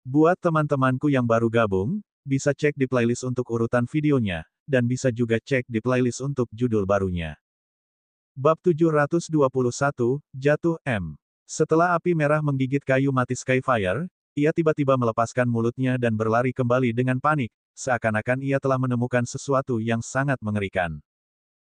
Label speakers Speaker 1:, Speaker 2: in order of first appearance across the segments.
Speaker 1: Buat teman-temanku yang baru gabung, bisa cek di playlist untuk urutan videonya, dan bisa juga cek di playlist untuk judul barunya. Bab 721, Jatuh M. Setelah api merah menggigit kayu mati Skyfire, ia tiba-tiba melepaskan mulutnya dan berlari kembali dengan panik, seakan-akan ia telah menemukan sesuatu yang sangat mengerikan.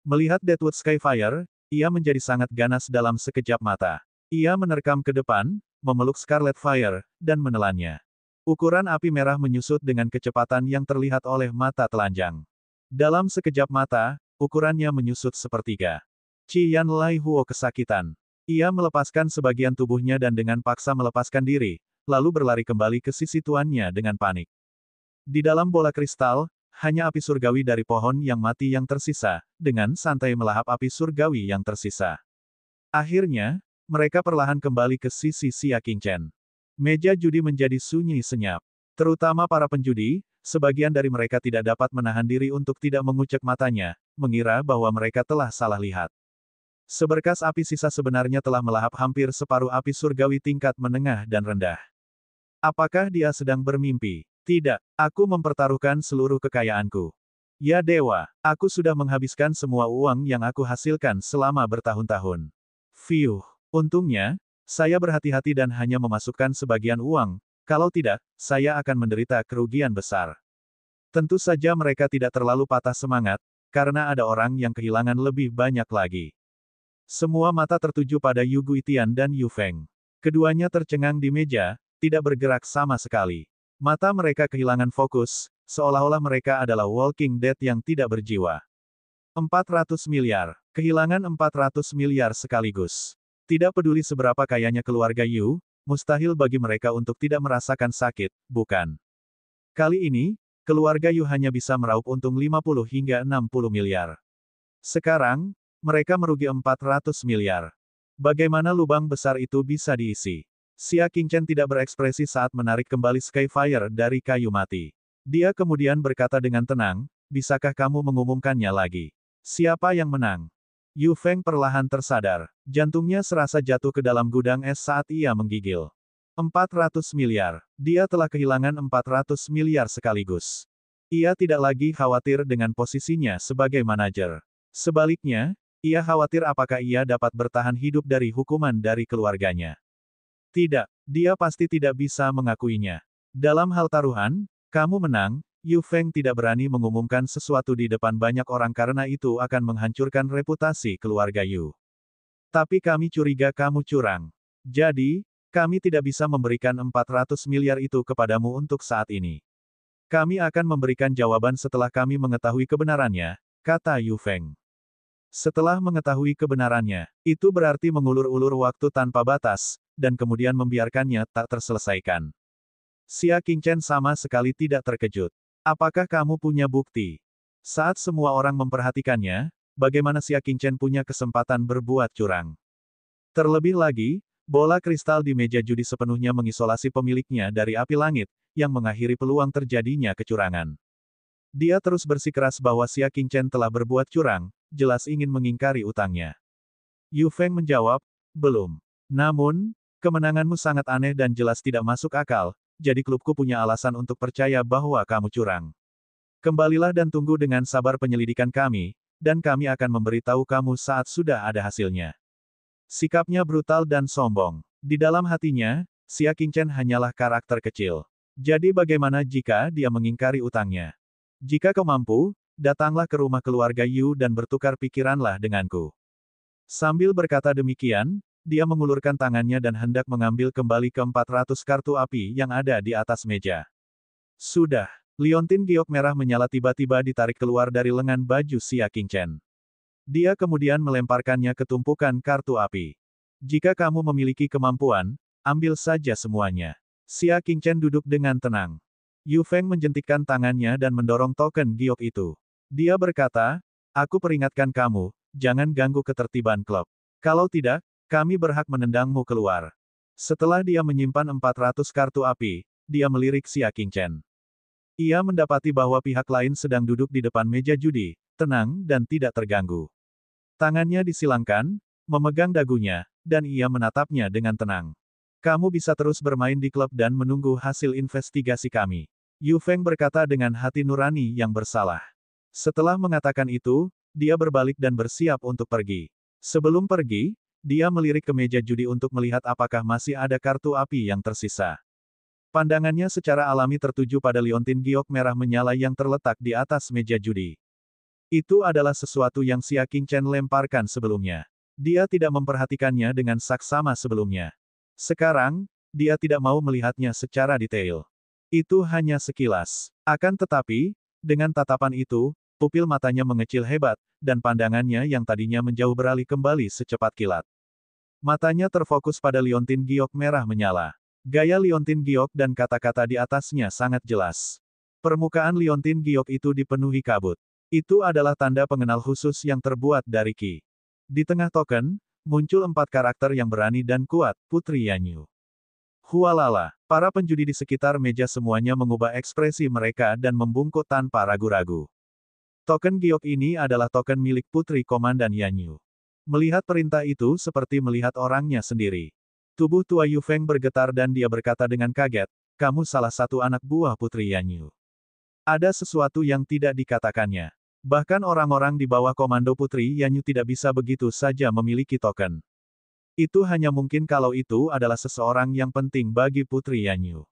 Speaker 1: Melihat Deathwood Skyfire, ia menjadi sangat ganas dalam sekejap mata. Ia menerkam ke depan, memeluk Scarlet Fire, dan menelannya. Ukuran api merah menyusut dengan kecepatan yang terlihat oleh mata telanjang. Dalam sekejap mata, ukurannya menyusut sepertiga. Qian Lai Huo kesakitan. Ia melepaskan sebagian tubuhnya dan dengan paksa melepaskan diri, lalu berlari kembali ke sisi tuannya dengan panik. Di dalam bola kristal, hanya api surgawi dari pohon yang mati yang tersisa, dengan santai melahap api surgawi yang tersisa. Akhirnya, mereka perlahan kembali ke sisi Xia Qingchen. Meja judi menjadi sunyi senyap. Terutama para penjudi, sebagian dari mereka tidak dapat menahan diri untuk tidak mengucek matanya, mengira bahwa mereka telah salah lihat. Seberkas api sisa sebenarnya telah melahap hampir separuh api surgawi tingkat menengah dan rendah. Apakah dia sedang bermimpi? Tidak, aku mempertaruhkan seluruh kekayaanku. Ya dewa, aku sudah menghabiskan semua uang yang aku hasilkan selama bertahun-tahun. Fiuh, untungnya, saya berhati-hati dan hanya memasukkan sebagian uang, kalau tidak, saya akan menderita kerugian besar. Tentu saja mereka tidak terlalu patah semangat, karena ada orang yang kehilangan lebih banyak lagi. Semua mata tertuju pada Yu Guitian dan Yu Feng. Keduanya tercengang di meja, tidak bergerak sama sekali. Mata mereka kehilangan fokus, seolah-olah mereka adalah Walking Dead yang tidak berjiwa. 400 miliar. Kehilangan 400 miliar sekaligus. Tidak peduli seberapa kayanya keluarga Yu, mustahil bagi mereka untuk tidak merasakan sakit, bukan? Kali ini, keluarga Yu hanya bisa meraup untung 50 hingga 60 miliar. Sekarang, mereka merugi 400 miliar. Bagaimana lubang besar itu bisa diisi? Xia Qingchen tidak berekspresi saat menarik kembali Skyfire dari kayu mati. Dia kemudian berkata dengan tenang, bisakah kamu mengumumkannya lagi? Siapa yang menang? Yu Feng perlahan tersadar. Jantungnya serasa jatuh ke dalam gudang es saat ia menggigil. 400 miliar. Dia telah kehilangan 400 miliar sekaligus. Ia tidak lagi khawatir dengan posisinya sebagai manajer. Sebaliknya, ia khawatir apakah ia dapat bertahan hidup dari hukuman dari keluarganya. Tidak, dia pasti tidak bisa mengakuinya. Dalam hal taruhan, kamu menang. Yu Feng tidak berani mengumumkan sesuatu di depan banyak orang karena itu akan menghancurkan reputasi keluarga Yu. Tapi kami curiga kamu curang. Jadi, kami tidak bisa memberikan 400 miliar itu kepadamu untuk saat ini. Kami akan memberikan jawaban setelah kami mengetahui kebenarannya, kata Yu Feng. Setelah mengetahui kebenarannya, itu berarti mengulur-ulur waktu tanpa batas, dan kemudian membiarkannya tak terselesaikan. Xia Qingchen sama sekali tidak terkejut. Apakah kamu punya bukti? Saat semua orang memperhatikannya, bagaimana Xia Qingchen punya kesempatan berbuat curang? Terlebih lagi, bola kristal di meja judi sepenuhnya mengisolasi pemiliknya dari api langit, yang mengakhiri peluang terjadinya kecurangan. Dia terus bersikeras bahwa Xia Qingchen telah berbuat curang, jelas ingin mengingkari utangnya. Yu Feng menjawab, belum. Namun, kemenanganmu sangat aneh dan jelas tidak masuk akal, jadi klubku punya alasan untuk percaya bahwa kamu curang. Kembalilah dan tunggu dengan sabar penyelidikan kami, dan kami akan memberitahu kamu saat sudah ada hasilnya. Sikapnya brutal dan sombong. Di dalam hatinya, Xia Qingchen hanyalah karakter kecil. Jadi bagaimana jika dia mengingkari utangnya? Jika kau mampu, datanglah ke rumah keluarga Yu dan bertukar pikiranlah denganku. Sambil berkata demikian, dia mengulurkan tangannya dan hendak mengambil kembali ke 400 kartu api yang ada di atas meja. Sudah. Liontin giok merah menyala tiba-tiba ditarik keluar dari lengan baju Xia Qingchen. Dia kemudian melemparkannya ke tumpukan kartu api. Jika kamu memiliki kemampuan, ambil saja semuanya. Xia Qingchen duduk dengan tenang. Yu Feng menjentikkan tangannya dan mendorong token giok itu. Dia berkata, aku peringatkan kamu, jangan ganggu ketertiban klub. Kalau tidak, kami berhak menendangmu keluar. Setelah dia menyimpan 400 kartu api, dia melirik Xia Qingchen. Ia mendapati bahwa pihak lain sedang duduk di depan meja judi, tenang dan tidak terganggu. Tangannya disilangkan, memegang dagunya, dan ia menatapnya dengan tenang. Kamu bisa terus bermain di klub dan menunggu hasil investigasi kami. Yu Feng berkata dengan hati nurani yang bersalah. Setelah mengatakan itu, dia berbalik dan bersiap untuk pergi. Sebelum pergi, dia melirik ke meja judi untuk melihat apakah masih ada kartu api yang tersisa. Pandangannya secara alami tertuju pada liontin giok merah menyala yang terletak di atas meja judi. Itu adalah sesuatu yang Xia Qingchen lemparkan sebelumnya. Dia tidak memperhatikannya dengan saksama sebelumnya. Sekarang, dia tidak mau melihatnya secara detail. Itu hanya sekilas. Akan tetapi, dengan tatapan itu, pupil matanya mengecil hebat, dan pandangannya yang tadinya menjauh beralih kembali secepat kilat. Matanya terfokus pada liontin giok merah menyala. Gaya liontin giok dan kata-kata di atasnya sangat jelas. Permukaan liontin giok itu dipenuhi kabut. Itu adalah tanda pengenal khusus yang terbuat dari Qi. Di tengah token, muncul 4 karakter yang berani dan kuat, Putri Yanyu. Hualala, para penjudi di sekitar meja semuanya mengubah ekspresi mereka dan membungkuk tanpa ragu-ragu. Token giok ini adalah token milik Putri Komandan Yanyu. Melihat perintah itu seperti melihat orangnya sendiri. Tubuh tua Yu Feng bergetar dan dia berkata dengan kaget, kamu salah satu anak buah Putri Yanyu. Ada sesuatu yang tidak dikatakannya. Bahkan orang-orang di bawah komando Putri Yanyu tidak bisa begitu saja memiliki token. Itu hanya mungkin kalau itu adalah seseorang yang penting bagi Putri Yanyu.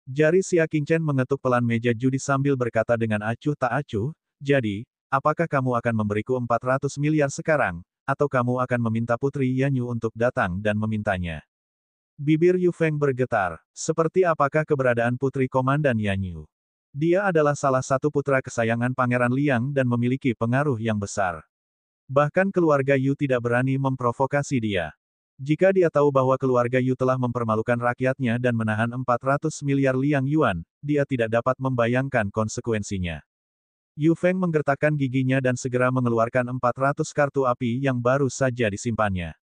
Speaker 1: Jari Xia Qingchen mengetuk pelan meja judi sambil berkata dengan acuh tak acuh, jadi, apakah kamu akan memberiku 400 miliar sekarang, atau kamu akan meminta Putri Yanyu untuk datang dan memintanya? Bibir Yu Feng bergetar. Seperti apakah keberadaan Putri Komandan Yanyu? Dia adalah salah satu putra kesayangan Pangeran Liang dan memiliki pengaruh yang besar. Bahkan keluarga Yu tidak berani memprovokasi dia. Jika dia tahu bahwa keluarga Yu telah mempermalukan rakyatnya dan menahan 400 miliar Liang Yuan, dia tidak dapat membayangkan konsekuensinya. Yu Feng menggertakkan giginya dan segera mengeluarkan 400 kartu api yang baru saja disimpannya.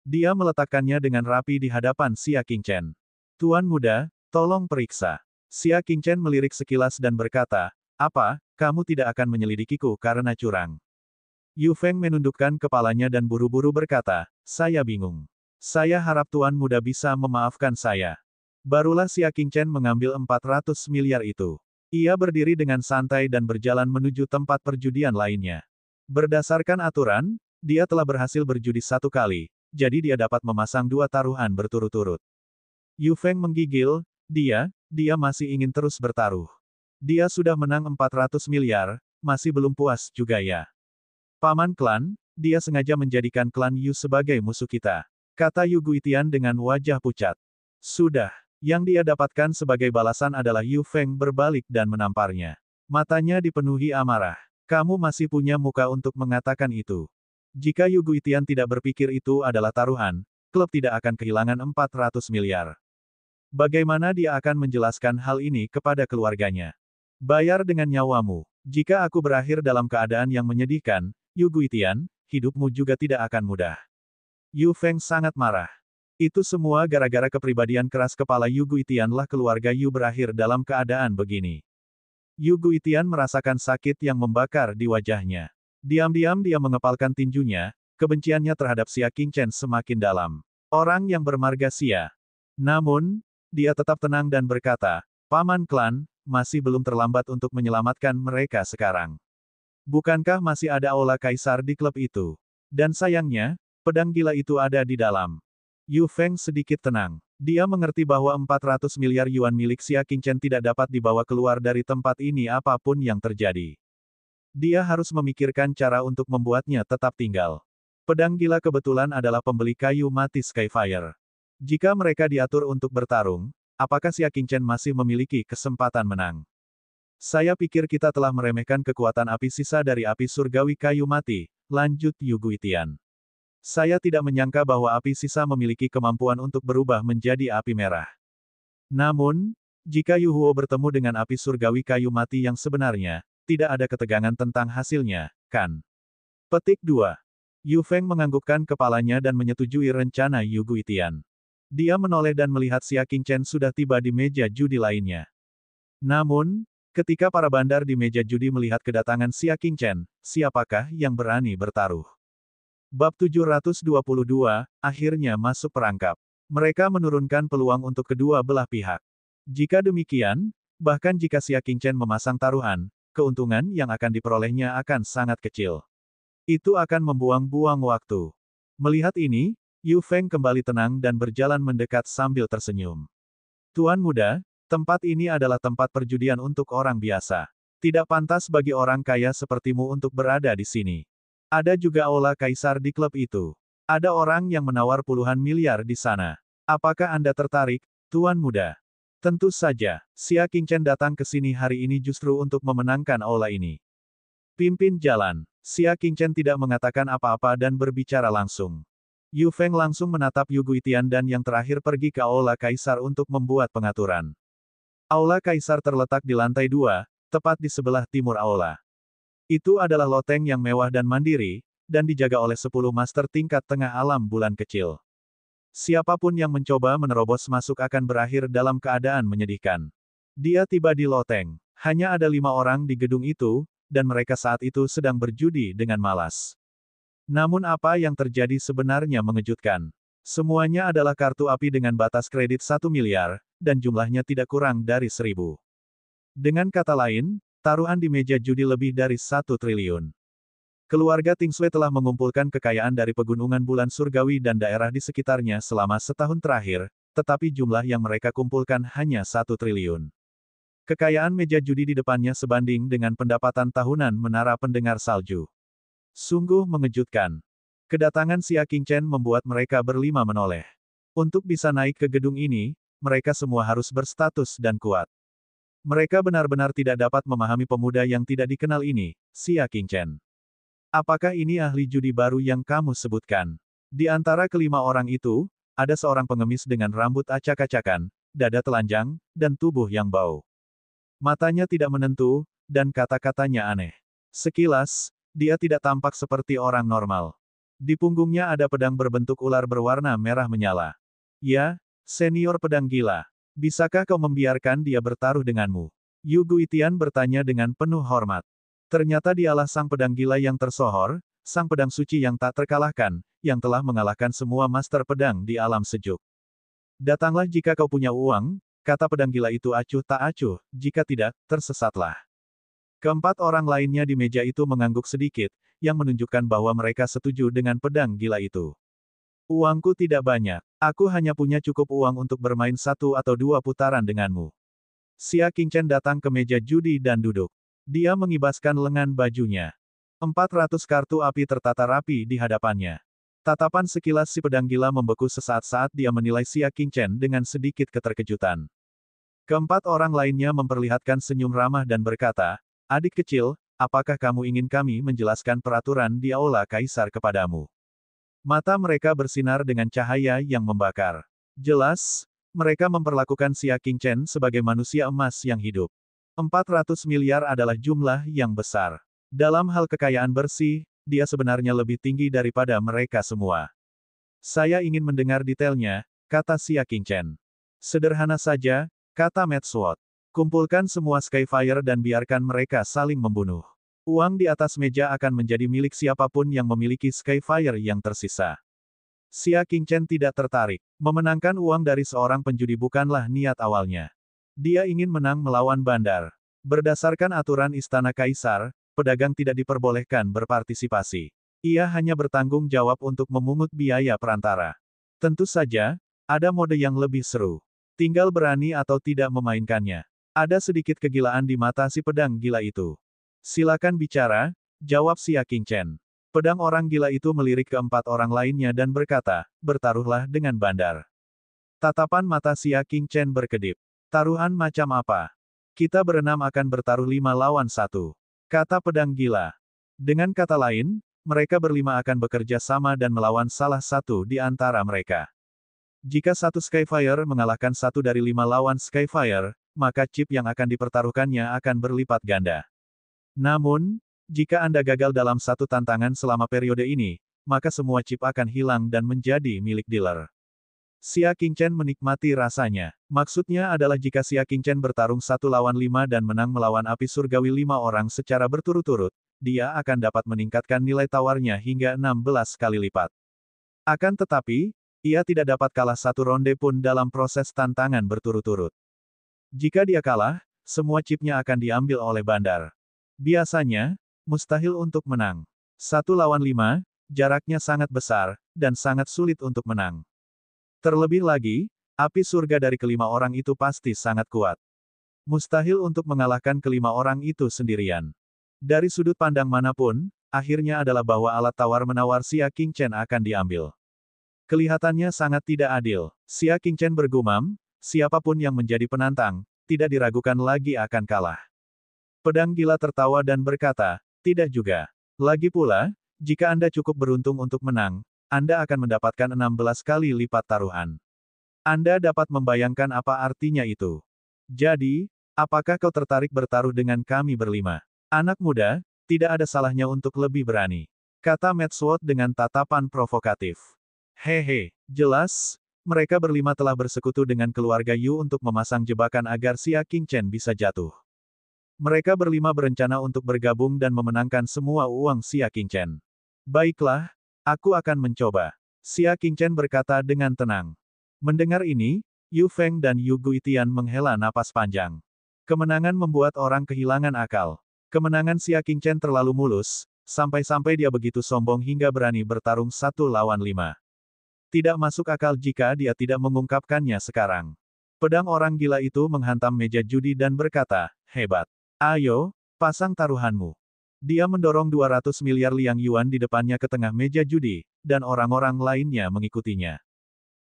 Speaker 1: Dia meletakkannya dengan rapi di hadapan Xia Qingchen. Tuan muda, tolong periksa. Xia Qingchen melirik sekilas dan berkata, apa, kamu tidak akan menyelidikiku karena curang? Yu Feng menundukkan kepalanya dan buru-buru berkata, saya bingung. Saya harap tuan muda bisa memaafkan saya. Barulah Xia Qingchen mengambil 400 miliar itu. Ia berdiri dengan santai dan berjalan menuju tempat perjudian lainnya. Berdasarkan aturan, dia telah berhasil berjudi 1 kali. Jadi dia dapat memasang 2 taruhan berturut-turut. Yu Feng menggigil, dia masih ingin terus bertaruh. Dia sudah menang 400 miliar, masih belum puas juga ya. Paman klan, dia sengaja menjadikan klan Yu sebagai musuh kita, kata Yu Guitian dengan wajah pucat. Sudah, yang dia dapatkan sebagai balasan adalah Yu Feng berbalik dan menamparnya. Matanya dipenuhi amarah. Kamu masih punya muka untuk mengatakan itu. Jika Yu Guitian tidak berpikir itu adalah taruhan, klub tidak akan kehilangan 400 miliar. Bagaimana dia akan menjelaskan hal ini kepada keluarganya? Bayar dengan nyawamu. Jika aku berakhir dalam keadaan yang menyedihkan, Yu Guitian, hidupmu juga tidak akan mudah. Yu Feng sangat marah. Itu semua gara-gara kepribadian keras kepala Yu Guitian lah keluarga Yu berakhir dalam keadaan begini. Yu Guitian merasakan sakit yang membakar di wajahnya. Diam-diam dia mengepalkan tinjunya, kebenciannya terhadap Xia Qingchen semakin dalam. Orang yang bermarga Xia. Namun, dia tetap tenang dan berkata, Paman klan, masih belum terlambat untuk menyelamatkan mereka sekarang. Bukankah masih ada aula kaisar di klub itu? Dan sayangnya, pedang gila itu ada di dalam. Yu Feng sedikit tenang. Dia mengerti bahwa 400 miliar yuan milik Xia Qingchen tidak dapat dibawa keluar dari tempat ini apapun yang terjadi. Dia harus memikirkan cara untuk membuatnya tetap tinggal. Pedang gila kebetulan adalah pembeli kayu mati Skyfire. Jika mereka diatur untuk bertarung, apakah Xia Qingchen masih memiliki kesempatan menang? Saya pikir kita telah meremehkan kekuatan api sisa dari api surgawi kayu mati, lanjut Yu Guitian. Saya tidak menyangka bahwa api sisa memiliki kemampuan untuk berubah menjadi api merah. Namun, jika Yu Huo bertemu dengan api surgawi kayu mati yang sebenarnya, tidak ada ketegangan tentang hasilnya, kan? Petik 2. Yu Feng menganggukkan kepalanya dan menyetujui rencana Yu Guitian. Dia menoleh dan melihat Xia Qingchen sudah tiba di meja judi lainnya. Namun, ketika para bandar di meja judi melihat kedatangan Xia Qingchen, siapakah yang berani bertaruh? Bab 722, akhirnya masuk perangkap. Mereka menurunkan peluang untuk kedua belah pihak. Jika demikian, bahkan jika Xia Qingchen memasang taruhan, keuntungan yang akan diperolehnya akan sangat kecil. Itu akan membuang-buang waktu. Melihat ini, Yu Feng kembali tenang dan berjalan mendekat sambil tersenyum. Tuan muda, tempat ini adalah tempat perjudian untuk orang biasa. Tidak pantas bagi orang kaya sepertimu untuk berada di sini. Ada juga aula kaisar di klub itu. Ada orang yang menawar puluhan miliar di sana. Apakah Anda tertarik, Tuan muda? Tentu saja, Xia Qingchen datang ke sini hari ini justru untuk memenangkan aula ini. Pimpin jalan. Xia Qingchen tidak mengatakan apa-apa dan berbicara langsung. Yu Feng langsung menatap Yu Guitian dan yang terakhir pergi ke aula kaisar untuk membuat pengaturan. Aula kaisar terletak di lantai 2, tepat di sebelah timur aula. Itu adalah loteng yang mewah dan mandiri, dan dijaga oleh 10 master tingkat tengah alam bulan kecil. Siapapun yang mencoba menerobos masuk akan berakhir dalam keadaan menyedihkan. Dia tiba di loteng. Hanya ada 5 orang di gedung itu, dan mereka saat itu sedang berjudi dengan malas. Namun apa yang terjadi sebenarnya mengejutkan. Semuanya adalah kartu api dengan batas kredit 1 miliar, dan jumlahnya tidak kurang dari 1000. Dengan kata lain, taruhan di meja judi lebih dari 1 triliun. Keluarga Tingsue telah mengumpulkan kekayaan dari pegunungan bulan surgawi dan daerah di sekitarnya selama setahun terakhir, tetapi jumlah yang mereka kumpulkan hanya 1 triliun. Kekayaan meja judi di depannya sebanding dengan pendapatan tahunan menara pendengar salju. Sungguh mengejutkan. Kedatangan Xia Qingchen membuat mereka berlima menoleh. Untuk bisa naik ke gedung ini, mereka semua harus berstatus dan kuat. Mereka benar-benar tidak dapat memahami pemuda yang tidak dikenal ini, Xia Qingchen. Apakah ini ahli judi baru yang kamu sebutkan? Di antara kelima orang itu, ada seorang pengemis dengan rambut acak-acakan, dada telanjang, dan tubuh yang bau. Matanya tidak menentu, dan kata-katanya aneh. Sekilas, dia tidak tampak seperti orang normal. Di punggungnya ada pedang berbentuk ular berwarna merah menyala. Ya, senior pedang gila. Bisakah kau membiarkan dia bertaruh denganmu? Yu Guitian bertanya dengan penuh hormat. Ternyata dialah sang pedang gila yang tersohor, sang pedang suci yang tak terkalahkan, yang telah mengalahkan semua master pedang di alam sejuk. Datanglah jika kau punya uang, kata pedang gila itu acuh tak acuh, jika tidak, tersesatlah. Keempat orang lainnya di meja itu mengangguk sedikit, yang menunjukkan bahwa mereka setuju dengan pedang gila itu. Uangku tidak banyak. Aku hanya punya cukup uang untuk bermain 1 atau 2 putaran denganmu. Xia Qingchen datang ke meja judi dan duduk. Dia mengibaskan lengan bajunya. 400 kartu api tertata rapi di hadapannya. Tatapan sekilas si pedang gila membeku sesaat saat dia menilai Xia Qingchen dengan sedikit keterkejutan. Keempat orang lainnya memperlihatkan senyum ramah dan berkata, "Adik kecil, apakah kamu ingin kami menjelaskan peraturan di aula kaisar kepadamu?" Mata mereka bersinar dengan cahaya yang membakar. Jelas, mereka memperlakukan Xia Qingchen sebagai manusia emas yang hidup. 400 miliar adalah jumlah yang besar. Dalam hal kekayaan bersih, dia sebenarnya lebih tinggi daripada mereka semua. Saya ingin mendengar detailnya, kata Xia Qingchen. Sederhana saja, kata Matt Sword. Kumpulkan semua Skyfire dan biarkan mereka saling membunuh. Uang di atas meja akan menjadi milik siapapun yang memiliki Skyfire yang tersisa. Xia Qingchen tidak tertarik. Memenangkan uang dari seorang penjudi bukanlah niat awalnya. Dia ingin menang melawan bandar. Berdasarkan aturan Istana Kaisar, pedagang tidak diperbolehkan berpartisipasi. Ia hanya bertanggung jawab untuk memungut biaya perantara. Tentu saja, ada mode yang lebih seru. Tinggal berani atau tidak memainkannya. Ada sedikit kegilaan di mata si pedang gila itu. Silakan bicara, jawab Xia Qingchen. Pedang orang gila itu melirik ke 4 orang lainnya dan berkata, bertaruhlah dengan bandar. Tatapan mata Xia Qingchen berkedip. Taruhan macam apa? Kita berenam akan bertaruh 5 lawan 1. Kata pedang gila. Dengan kata lain, mereka berlima akan bekerja sama dan melawan salah satu di antara mereka. Jika satu Skyfire mengalahkan 1 dari 5 lawan Skyfire, maka chip yang akan dipertaruhkannya akan berlipat ganda. Namun, jika Anda gagal dalam satu tantangan selama periode ini, maka semua chip akan hilang dan menjadi milik dealer. Xia Qingchen menikmati rasanya. Maksudnya adalah jika Xia Qingchen bertarung 1 lawan 5 dan menang melawan api surgawi 5 orang secara berturut-turut, dia akan dapat meningkatkan nilai tawarnya hingga 16 kali lipat. Akan tetapi, Ia tidak dapat kalah satu ronde pun dalam proses tantangan berturut-turut. Jika dia kalah, semua chipnya akan diambil oleh bandar. Biasanya, mustahil untuk menang. 1 lawan 5, jaraknya sangat besar, dan sangat sulit untuk menang. Terlebih lagi, api surga dari kelima orang itu pasti sangat kuat. Mustahil untuk mengalahkan kelima orang itu sendirian. Dari sudut pandang manapun, akhirnya adalah bahwa alat tawar-menawar Xia Qingchen akan diambil. Kelihatannya sangat tidak adil. Xia Qingchen bergumam, siapapun yang menjadi penantang, tidak diragukan lagi akan kalah. Pedang gila tertawa dan berkata, tidak juga. Lagi pula, jika Anda cukup beruntung untuk menang, Anda akan mendapatkan 16 kali lipat taruhan. Anda dapat membayangkan apa artinya itu. Jadi, apakah kau tertarik bertaruh dengan kami berlima? Anak muda, tidak ada salahnya untuk lebih berani. Kata Matt Sword dengan tatapan provokatif. Hehe, jelas, mereka berlima telah bersekutu dengan keluarga Yu untuk memasang jebakan agar Xia Qingchen bisa jatuh. Mereka berlima berencana untuk bergabung dan memenangkan semua uang Xia Qingchen. Baiklah, aku akan mencoba. Xia Qingchen berkata dengan tenang. Mendengar ini, Yu Feng dan Yu Guitian menghela napas panjang. Kemenangan membuat orang kehilangan akal. Kemenangan Xia Qingchen terlalu mulus, sampai-sampai dia begitu sombong hingga berani bertarung 1 lawan 5. Tidak masuk akal jika dia tidak mengungkapkannya sekarang. Pedang orang gila itu menghantam meja judi dan berkata, hebat. Ayo, pasang taruhanmu. Dia mendorong 200 miliar liang yuan di depannya ke tengah meja judi, dan orang-orang lainnya mengikutinya.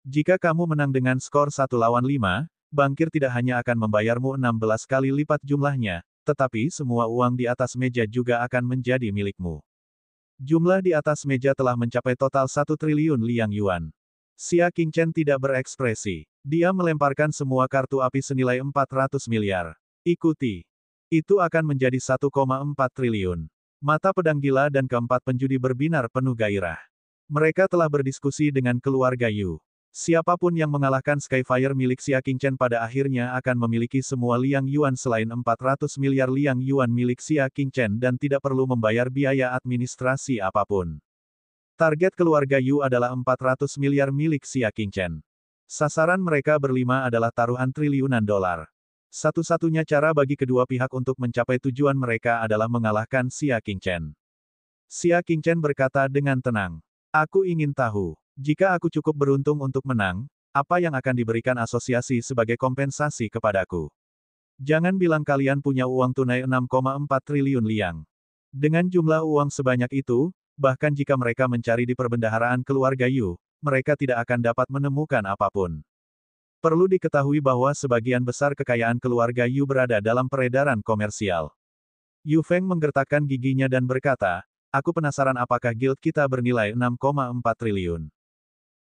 Speaker 1: Jika kamu menang dengan skor 1 lawan 5, bankir tidak hanya akan membayarmu 16 kali lipat jumlahnya, tetapi semua uang di atas meja juga akan menjadi milikmu. Jumlah di atas meja telah mencapai total 1 triliun liang yuan. Xia Qingchen tidak berekspresi. Dia melemparkan semua kartu api senilai 400 miliar. Ikuti. Itu akan menjadi 1,4 triliun. Mata pedang gila dan keempat penjudi berbinar penuh gairah. Mereka telah berdiskusi dengan keluarga Yu. Siapapun yang mengalahkan Skyfire milik Xia Qingchen pada akhirnya akan memiliki semua liang yuan selain 400 miliar liang yuan milik Xia Qingchen dan tidak perlu membayar biaya administrasi apapun. Target keluarga Yu adalah 400 miliar milik Xia Qingchen. Sasaran mereka berlima adalah taruhan triliunan dolar. Satu-satunya cara bagi kedua pihak untuk mencapai tujuan mereka adalah mengalahkan Xia Qingchen. Xia Qingchen berkata dengan tenang. Aku ingin tahu. Jika aku cukup beruntung untuk menang, apa yang akan diberikan asosiasi sebagai kompensasi kepadaku? Jangan bilang kalian punya uang tunai 6,4 triliun liang. Dengan jumlah uang sebanyak itu, bahkan jika mereka mencari di perbendaharaan keluarga Yu, mereka tidak akan dapat menemukan apapun. Perlu diketahui bahwa sebagian besar kekayaan keluarga Yu berada dalam peredaran komersial. Yu Feng menggertakkan giginya dan berkata, aku penasaran apakah guild kita bernilai 6,4 triliun.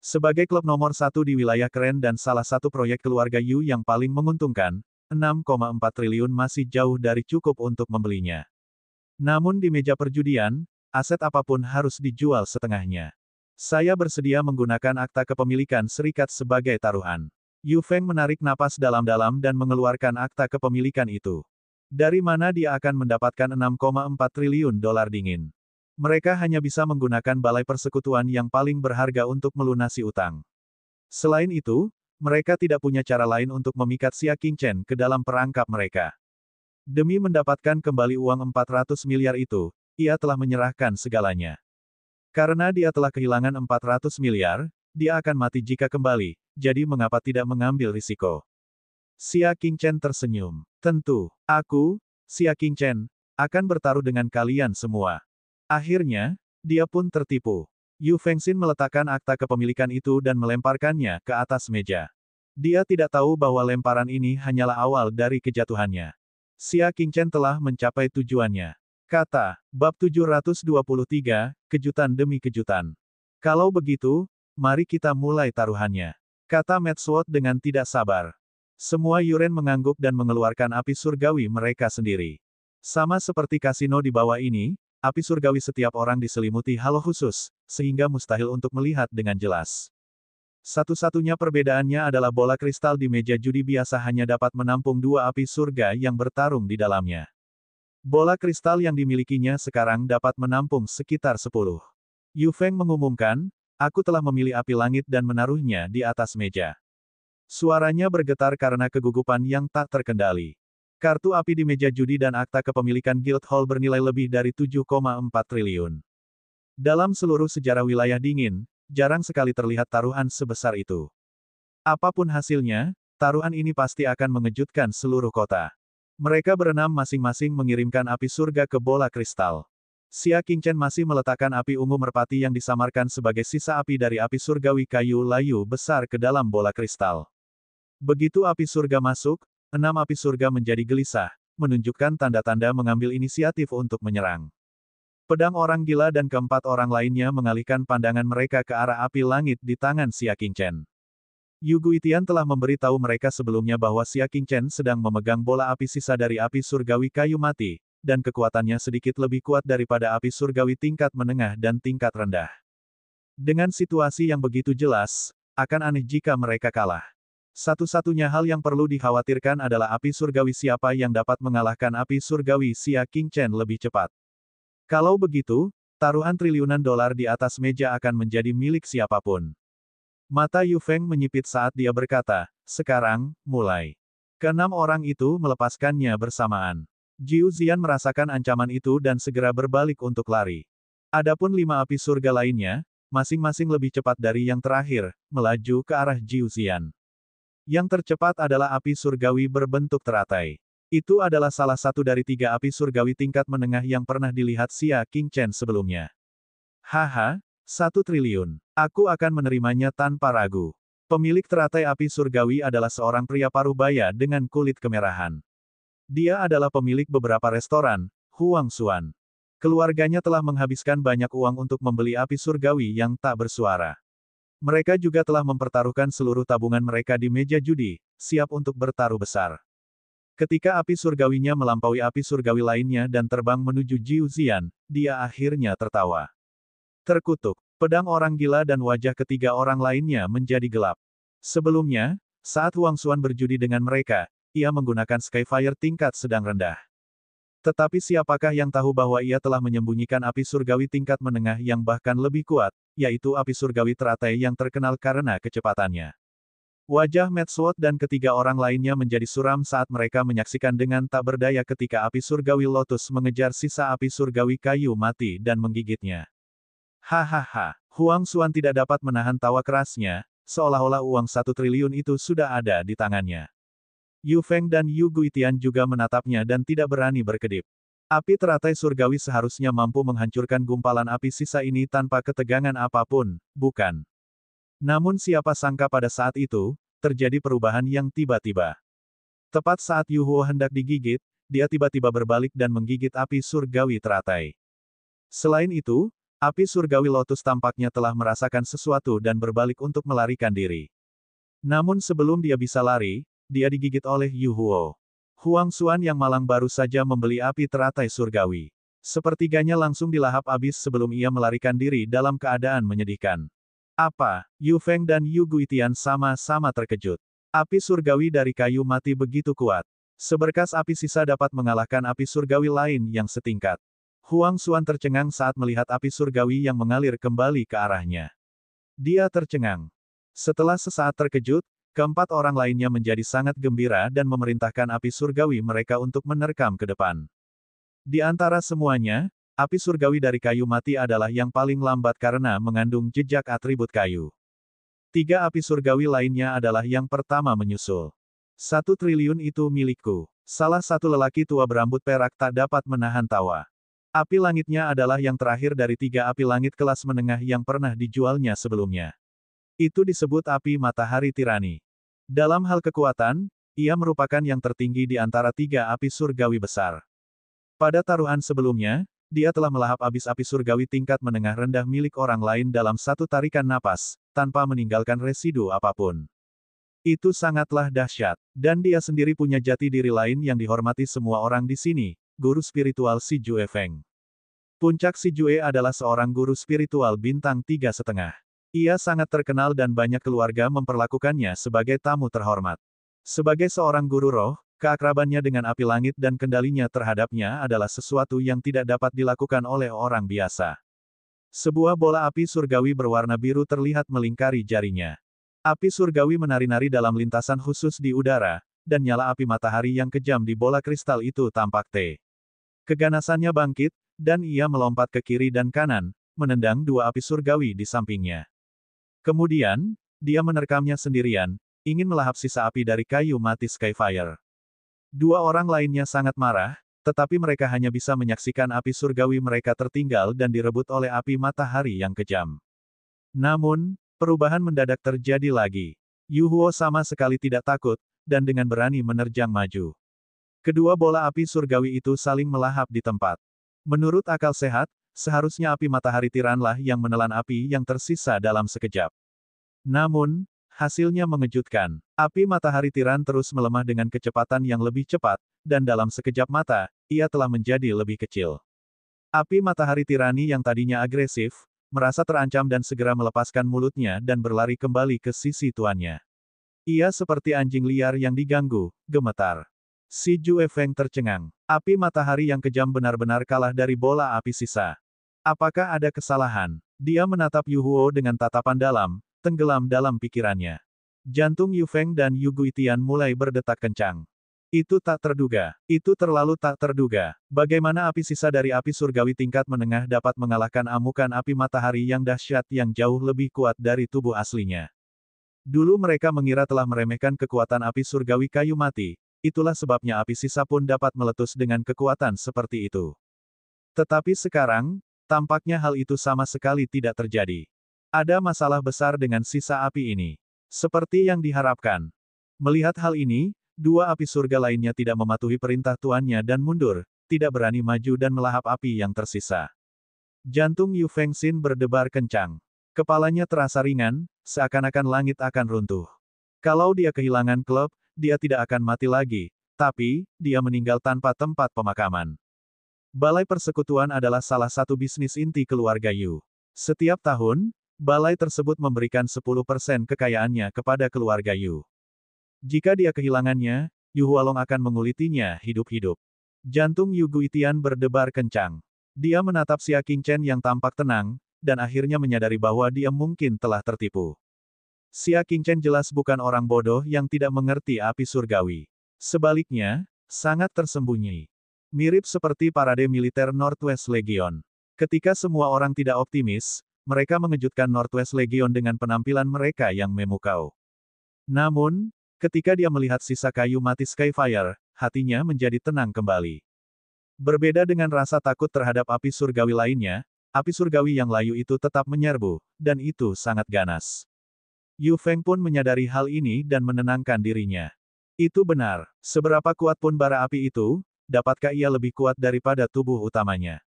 Speaker 1: Sebagai klub nomor 1 di wilayah keren dan salah satu proyek keluarga Yu yang paling menguntungkan, 6,4 triliun masih jauh dari cukup untuk membelinya. Namun di meja perjudian, aset apapun harus dijual setengahnya. Saya bersedia menggunakan akta kepemilikan serikat sebagai taruhan. Yu Feng menarik napas dalam-dalam dan mengeluarkan akta kepemilikan itu. Dari mana dia akan mendapatkan 6,4 triliun dolar dingin? Mereka hanya bisa menggunakan balai persekutuan yang paling berharga untuk melunasi utang. Selain itu, mereka tidak punya cara lain untuk memikat Xia Qingchen ke dalam perangkap mereka. Demi mendapatkan kembali uang 400 miliar itu, ia telah menyerahkan segalanya. Karena dia telah kehilangan 400 miliar, dia akan mati jika kembali, jadi mengapa tidak mengambil risiko? Xia Qingchen tersenyum. Tentu, aku, Xia Qingchen, akan bertaruh dengan kalian semua. Akhirnya, dia pun tertipu. Yu Fengxin meletakkan akta kepemilikan itu dan melemparkannya ke atas meja. Dia tidak tahu bahwa lemparan ini hanyalah awal dari kejatuhannya. Xia Qingchen telah mencapai tujuannya. Kata, bab 723, kejutan demi kejutan. Kalau begitu, mari kita mulai taruhannya. Kata Matt Sword dengan tidak sabar. Semua Yuren mengangguk dan mengeluarkan api surgawi mereka sendiri. Sama seperti kasino di bawah ini, api surgawi setiap orang diselimuti halo khusus, sehingga mustahil untuk melihat dengan jelas. Satu-satunya perbedaannya adalah bola kristal di meja judi biasa hanya dapat menampung 2 api surga yang bertarung di dalamnya. Bola kristal yang dimilikinya sekarang dapat menampung sekitar 10. Yu Feng mengumumkan, Aku telah memilih api langit dan menaruhnya di atas meja. Suaranya bergetar karena kegugupan yang tak terkendali. Kartu api di meja judi dan akta kepemilikan Guildhall bernilai lebih dari 7,4 triliun. Dalam seluruh sejarah wilayah dingin, jarang sekali terlihat taruhan sebesar itu. Apapun hasilnya, taruhan ini pasti akan mengejutkan seluruh kota. Mereka berenam masing-masing mengirimkan api surga ke bola kristal. Xia Qingchen masih meletakkan api ungu merpati yang disamarkan sebagai sisa api dari api surgawi kayu layu besar ke dalam bola kristal. Begitu api surga masuk, 6 api surga menjadi gelisah, menunjukkan tanda-tanda mengambil inisiatif untuk menyerang. Pedang orang gila dan keempat orang lainnya mengalihkan pandangan mereka ke arah api langit di tangan Xia Qingchen. Yu Guitian telah memberitahu mereka sebelumnya bahwa Xia Qingchen sedang memegang bola api sisa dari api surgawi kayu mati, dan kekuatannya sedikit lebih kuat daripada api surgawi tingkat menengah dan tingkat rendah. Dengan situasi yang begitu jelas, akan aneh jika mereka kalah. Satu-satunya hal yang perlu dikhawatirkan adalah api surgawi siapa yang dapat mengalahkan api surgawi Xia Qingchen lebih cepat. Kalau begitu, taruhan triliunan dolar di atas meja akan menjadi milik siapapun. Mata Yu Feng menyipit saat dia berkata, sekarang, mulai. Keenam orang itu melepaskannya bersamaan. Jiu Zian merasakan ancaman itu dan segera berbalik untuk lari. Adapun 5 api surga lainnya, masing-masing lebih cepat dari yang terakhir, melaju ke arah Jiu Zian. Yang tercepat adalah api surgawi berbentuk teratai. Itu adalah salah satu dari 3 api surgawi tingkat menengah yang pernah dilihat Xia Qingchen sebelumnya. Haha, 1 triliun. Aku akan menerimanya tanpa ragu. Pemilik teratai api surgawi adalah seorang pria parubaya dengan kulit kemerahan. Dia adalah pemilik beberapa restoran, Huang Xuan. Keluarganya telah menghabiskan banyak uang untuk membeli api surgawi yang tak bersuara. Mereka juga telah mempertaruhkan seluruh tabungan mereka di meja judi, siap untuk bertaruh besar. Ketika api surgawinya melampaui api surgawi lainnya dan terbang menuju Jiu Zian, dia akhirnya tertawa. Terkutuk, pedang orang gila dan wajah ketiga orang lainnya menjadi gelap. Sebelumnya, saat Huang Xuan berjudi dengan mereka, ia menggunakan Skyfire tingkat sedang rendah. Tetapi siapakah yang tahu bahwa ia telah menyembunyikan api surgawi tingkat menengah yang bahkan lebih kuat, yaitu api surgawi teratai yang terkenal karena kecepatannya. Wajah Matt Sword dan ketiga orang lainnya menjadi suram saat mereka menyaksikan dengan tak berdaya ketika api surgawi Lotus mengejar sisa api surgawi kayu mati dan menggigitnya. Hahaha, Huang Xuan tidak dapat menahan tawa kerasnya, seolah-olah uang 1 triliun itu sudah ada di tangannya. Yu Feng dan Yu Guitian juga menatapnya dan tidak berani berkedip. Api teratai surgawi seharusnya mampu menghancurkan gumpalan api sisa ini tanpa ketegangan apapun, bukan? Namun siapa sangka pada saat itu, terjadi perubahan yang tiba-tiba. Tepat saat Yu Huo hendak digigit, dia tiba-tiba berbalik dan menggigit api surgawi teratai. Selain itu, api surgawi Lotus tampaknya telah merasakan sesuatu dan berbalik untuk melarikan diri. Namun sebelum dia bisa lari, dia digigit oleh Yu Huo. Huang Xuan yang malang baru saja membeli api teratai surgawi. Sepertiganya langsung dilahap habis sebelum ia melarikan diri dalam keadaan menyedihkan. Apa? Yu Feng dan Yu Guitian sama-sama terkejut. Api surgawi dari kayu mati begitu kuat. Seberkas api sisa dapat mengalahkan api surgawi lain yang setingkat. Huang Xuan tercengang saat melihat api surgawi yang mengalir kembali ke arahnya. Dia tercengang. Setelah sesaat terkejut, keempat orang lainnya menjadi sangat gembira dan memerintahkan api surgawi mereka untuk menerkam ke depan. Di antara semuanya, api surgawi dari kayu mati adalah yang paling lambat karena mengandung jejak atribut kayu. 3 api surgawi lainnya adalah yang pertama menyusul. 1 triliun itu milikku. Salah satu lelaki tua berambut perak tak dapat menahan tawa. Api langitnya adalah yang terakhir dari 3 api langit kelas menengah yang pernah dijualnya sebelumnya. Itu disebut api matahari tirani. Dalam hal kekuatan, ia merupakan yang tertinggi di antara 3 api surgawi besar. Pada taruhan sebelumnya, dia telah melahap habis api surgawi tingkat menengah rendah milik orang lain dalam satu tarikan napas, tanpa meninggalkan residu apapun. Itu sangatlah dahsyat, dan dia sendiri punya jati diri lain yang dihormati semua orang di sini, guru spiritual Si Jue Feng. Puncak Si Jue adalah seorang guru spiritual bintang 3,5. Ia sangat terkenal dan banyak keluarga memperlakukannya sebagai tamu terhormat. Sebagai seorang guru roh, keakrabannya dengan api langit dan kendalinya terhadapnya adalah sesuatu yang tidak dapat dilakukan oleh orang biasa. Sebuah bola api surgawi berwarna biru terlihat melingkari jarinya. Api surgawi menari-nari dalam lintasan khusus di udara, dan nyala api matahari yang kejam di bola kristal itu tampak keganasannya bangkit, dan ia melompat ke kiri dan kanan, menendang dua api surgawi di sampingnya. Kemudian, dia menerkamnya sendirian, ingin melahap sisa api dari kayu mati Skyfire. Dua orang lainnya sangat marah, tetapi mereka hanya bisa menyaksikan api surgawi mereka tertinggal dan direbut oleh api matahari yang kejam. Namun, perubahan mendadak terjadi lagi. Yu Huo sama sekali tidak takut, dan dengan berani menerjang maju. Kedua bola api surgawi itu saling melahap di tempat. Menurut akal sehat, seharusnya api matahari tiranlah yang menelan api yang tersisa dalam sekejap. Namun, hasilnya mengejutkan. Api matahari tiran terus melemah dengan kecepatan yang lebih cepat, dan dalam sekejap mata, ia telah menjadi lebih kecil. Api matahari tirani yang tadinya agresif, merasa terancam dan segera melepaskan mulutnya dan berlari kembali ke sisi tuannya. Ia seperti anjing liar yang diganggu, gemetar. Si Jue Feng tercengang. Api matahari yang kejam benar-benar kalah dari bola api sisa. Apakah ada kesalahan? Dia menatap Yu Huo dengan tatapan dalam, tenggelam dalam pikirannya. Jantung Yu Feng dan Yu Guitian mulai berdetak kencang. Itu tak terduga. Itu terlalu tak terduga. Bagaimana api sisa dari api surgawi tingkat menengah dapat mengalahkan amukan api matahari yang dahsyat yang jauh lebih kuat dari tubuh aslinya. Dulu mereka mengira telah meremehkan kekuatan api surgawi kayu mati. Itulah sebabnya api sisa pun dapat meletus dengan kekuatan seperti itu. Tetapi sekarang, tampaknya hal itu sama sekali tidak terjadi. Ada masalah besar dengan sisa api ini. Seperti yang diharapkan. Melihat hal ini, dua api surga lainnya tidak mematuhi perintah tuannya dan mundur, tidak berani maju dan melahap api yang tersisa. Jantung Yu Fengxin berdebar kencang. Kepalanya terasa ringan, seakan-akan langit akan runtuh. Kalau dia kehilangan klub, dia tidak akan mati lagi, tapi, dia meninggal tanpa tempat pemakaman. Balai Persekutuan adalah salah satu bisnis inti keluarga Yu. Setiap tahun, balai tersebut memberikan 10% kekayaannya kepada keluarga Yu. Jika dia kehilangannya, Yu Hualong akan mengulitinya hidup-hidup. Jantung Yu Guitian berdebar kencang. Dia menatap Xia Qingchen yang tampak tenang, dan akhirnya menyadari bahwa dia mungkin telah tertipu. Xia Qingchen jelas bukan orang bodoh yang tidak mengerti api surgawi. Sebaliknya, sangat tersembunyi. Mirip seperti parade militer Northwest Legion. Ketika semua orang tidak optimis, mereka mengejutkan Northwest Legion dengan penampilan mereka yang memukau. Namun, ketika dia melihat sisa kayu mati Skyfire, hatinya menjadi tenang kembali. Berbeda dengan rasa takut terhadap api surgawi lainnya, api surgawi yang layu itu tetap menyerbu, dan itu sangat ganas. Yu Feng pun menyadari hal ini dan menenangkan dirinya. Itu benar. Seberapa kuat pun bara api itu, dapatkah ia lebih kuat daripada tubuh utamanya?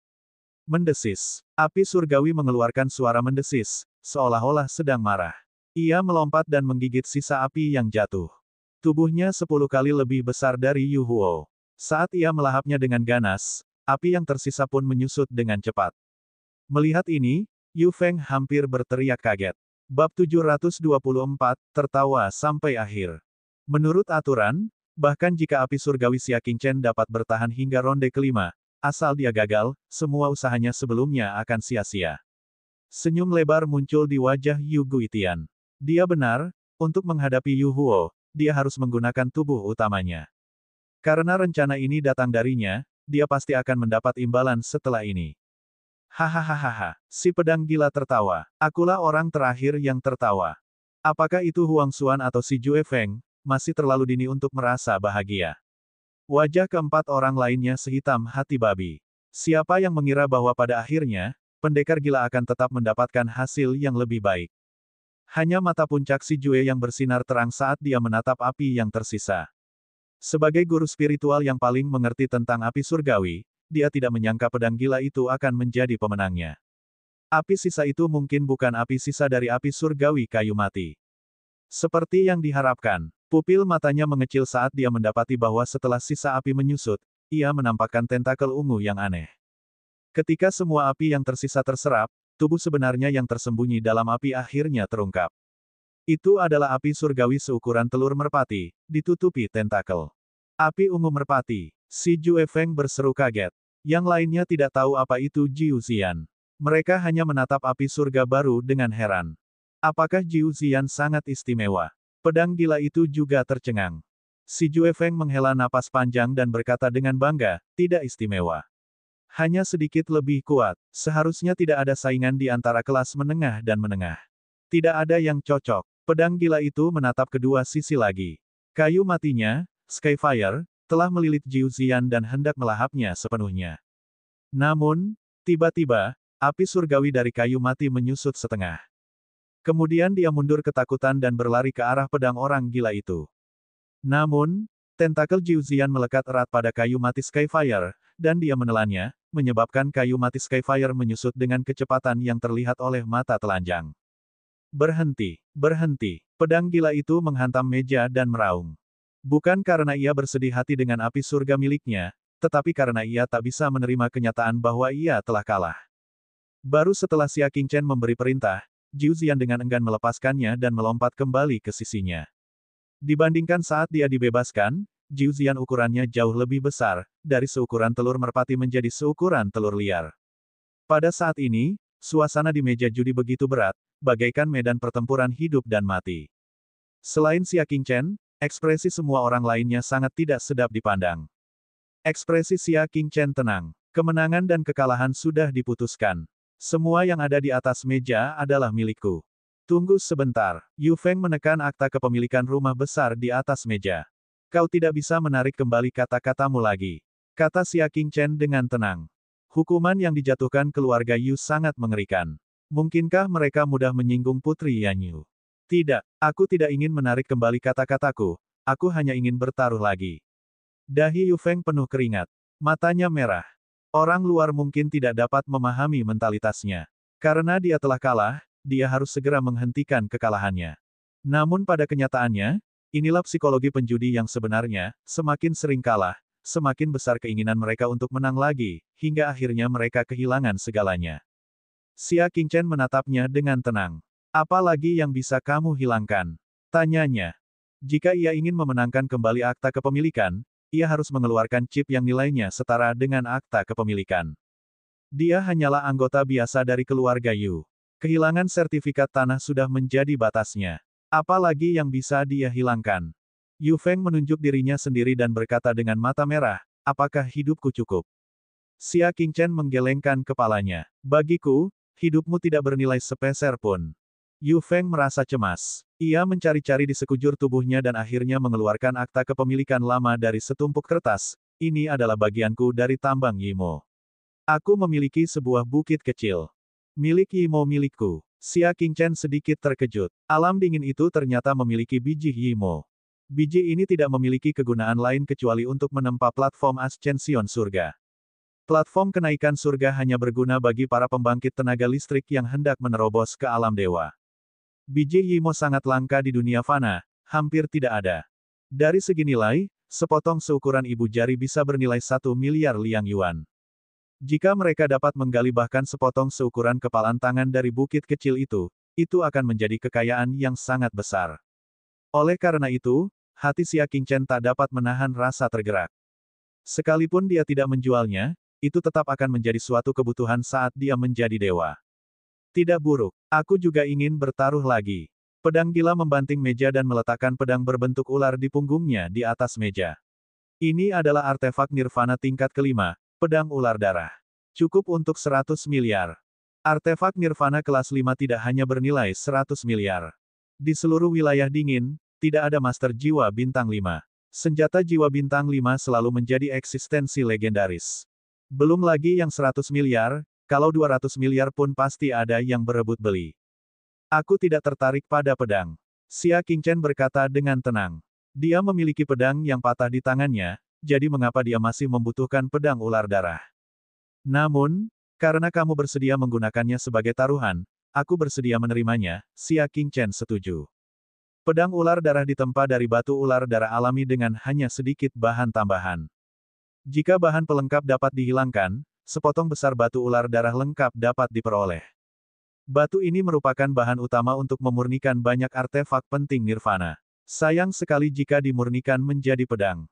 Speaker 1: Mendesis. Api surgawi mengeluarkan suara mendesis, seolah-olah sedang marah. Ia melompat dan menggigit sisa api yang jatuh. Tubuhnya 10 kali lebih besar dari Yu Huo. Saat ia melahapnya dengan ganas, api yang tersisa pun menyusut dengan cepat. Melihat ini, Yu Feng hampir berteriak kaget. Bab 724, tertawa sampai akhir. Menurut aturan, bahkan jika api surgawi Xia Qingchen dapat bertahan hingga ronde kelima, asal dia gagal, semua usahanya sebelumnya akan sia-sia. Senyum lebar muncul di wajah Yu Guitian. Dia benar, untuk menghadapi Yu Huo, dia harus menggunakan tubuh utamanya. Karena rencana ini datang darinya, dia pasti akan mendapat imbalan setelah ini. Hahaha, si pedang gila tertawa. Akulah orang terakhir yang tertawa. Apakah itu Huang Xuan atau si Jue Feng, masih terlalu dini untuk merasa bahagia. Wajah keempat orang lainnya sehitam hati babi. Siapa yang mengira bahwa pada akhirnya, pendekar gila akan tetap mendapatkan hasil yang lebih baik. Hanya mata puncak si Jue yang bersinar terang saat dia menatap api yang tersisa. Sebagai guru spiritual yang paling mengerti tentang api surgawi, dia tidak menyangka pedang gila itu akan menjadi pemenangnya. Api sisa itu mungkin bukan api sisa dari api surgawi kayu mati. Seperti yang diharapkan, pupil matanya mengecil saat dia mendapati bahwa setelah sisa api menyusut, ia menampakkan tentakel ungu yang aneh. Ketika semua api yang tersisa terserap, tubuh sebenarnya yang tersembunyi dalam api akhirnya terungkap. Itu adalah api surgawi seukuran telur merpati, ditutupi tentakel. Api ungu merpati. Si Jue Feng berseru kaget. Yang lainnya tidak tahu apa itu Jiu Xian. Mereka hanya menatap api surga baru dengan heran. Apakah Jiu Ziyan sangat istimewa? Pedang gila itu juga tercengang. Si Jue Feng menghela napas panjang dan berkata dengan bangga, tidak istimewa. Hanya sedikit lebih kuat, seharusnya tidak ada saingan di antara kelas menengah dan menengah. Tidak ada yang cocok. Pedang gila itu menatap kedua sisi lagi. Kayu matinya, Skyfire, telah melilit Jiu Ziyan dan hendak melahapnya sepenuhnya. Namun, tiba-tiba, api surgawi dari kayu mati menyusut setengah. Kemudian dia mundur ketakutan dan berlari ke arah pedang orang gila itu. Namun, tentakel Jiu Ziyan melekat erat pada kayu mati Skyfire, dan dia menelannya, menyebabkan kayu mati Skyfire menyusut dengan kecepatan yang terlihat oleh mata telanjang. Berhenti, berhenti. Pedang gila itu menghantam meja dan meraung. Bukan karena ia bersedih hati dengan api surga miliknya, tetapi karena ia tak bisa menerima kenyataan bahwa ia telah kalah. Baru setelah Xia Qingchen memberi perintah, Jiu Ziyan dengan enggan melepaskannya dan melompat kembali ke sisinya. Dibandingkan saat dia dibebaskan, Jiu Ziyan ukurannya jauh lebih besar, dari seukuran telur merpati menjadi seukuran telur liar. Pada saat ini, suasana di meja judi begitu berat, bagaikan medan pertempuran hidup dan mati. Selain Xia Qingchen, ekspresi semua orang lainnya sangat tidak sedap dipandang. Ekspresi Xia Qingchen tenang. Kemenangan dan kekalahan sudah diputuskan. Semua yang ada di atas meja adalah milikku. Tunggu sebentar. Yu Feng menekan akta kepemilikan rumah besar di atas meja. Kau tidak bisa menarik kembali kata-katamu lagi. Kata Xia Qingchen dengan tenang. Hukuman yang dijatuhkan keluarga Yu sangat mengerikan. Mungkinkah mereka mudah menyinggung Putri Yanyu? Tidak, aku tidak ingin menarik kembali kata-kataku. Aku hanya ingin bertaruh lagi. Dahi Yu Feng penuh keringat. Matanya merah. Orang luar mungkin tidak dapat memahami mentalitasnya. Karena dia telah kalah, dia harus segera menghentikan kekalahannya. Namun pada kenyataannya, inilah psikologi penjudi yang sebenarnya, semakin sering kalah, semakin besar keinginan mereka untuk menang lagi, hingga akhirnya mereka kehilangan segalanya. Xia Qingchen menatapnya dengan tenang. Apa lagi yang bisa kamu hilangkan? Tanyanya. Jika ia ingin memenangkan kembali akta kepemilikan, ia harus mengeluarkan chip yang nilainya setara dengan akta kepemilikan. Dia hanyalah anggota biasa dari keluarga Yu. Kehilangan sertifikat tanah sudah menjadi batasnya. Apa lagi yang bisa dia hilangkan? Yu Feng menunjuk dirinya sendiri dan berkata dengan mata merah, apakah hidupku cukup? Xia Qingchen menggelengkan kepalanya. Bagiku, hidupmu tidak bernilai sepeser pun. Yu Feng merasa cemas. Ia mencari-cari di sekujur tubuhnya dan akhirnya mengeluarkan akta kepemilikan lama dari setumpuk kertas. Ini adalah bagianku dari tambang Yimo. Aku memiliki sebuah bukit kecil. Milik Yimo milikku. Xia Qingchen sedikit terkejut. Alam dingin itu ternyata memiliki biji Yimo. Biji ini tidak memiliki kegunaan lain kecuali untuk menempa platform ascension surga. Platform kenaikan surga hanya berguna bagi para pembangkit tenaga listrik yang hendak menerobos ke alam dewa. Biji Yimo sangat langka di dunia fana, hampir tidak ada. Dari segi nilai, sepotong seukuran ibu jari bisa bernilai 1 miliar liang yuan. Jika mereka dapat menggali bahkan sepotong seukuran kepalan tangan dari bukit kecil itu akan menjadi kekayaan yang sangat besar. Oleh karena itu, hati Xia Qingchen tak dapat menahan rasa tergerak. Sekalipun dia tidak menjualnya, itu tetap akan menjadi suatu kebutuhan saat dia menjadi dewa. Tidak buruk. Aku juga ingin bertaruh lagi. Pedang gila membanting meja dan meletakkan pedang berbentuk ular di punggungnya di atas meja. Ini adalah artefak nirvana tingkat kelima, pedang ular darah. Cukup untuk 100 miliar. Artefak nirvana kelas 5 tidak hanya bernilai 100 miliar. Di seluruh wilayah dingin, tidak ada master jiwa bintang 5. Senjata jiwa bintang 5 selalu menjadi eksistensi legendaris. Belum lagi yang 100 miliar, kalau 200 miliar pun pasti ada yang berebut beli. Aku tidak tertarik pada pedang. Xia Qingchen berkata dengan tenang. Dia memiliki pedang yang patah di tangannya, jadi mengapa dia masih membutuhkan pedang ular darah? Namun, karena kamu bersedia menggunakannya sebagai taruhan, aku bersedia menerimanya, Xia Qingchen setuju. Pedang ular darah ditempa dari batu ular darah alami dengan hanya sedikit bahan tambahan. Jika bahan pelengkap dapat dihilangkan, sepotong besar batu ular darah lengkap dapat diperoleh. Batu ini merupakan bahan utama untuk memurnikan banyak artefak penting nirvana. Sayang sekali jika dimurnikan menjadi pedang.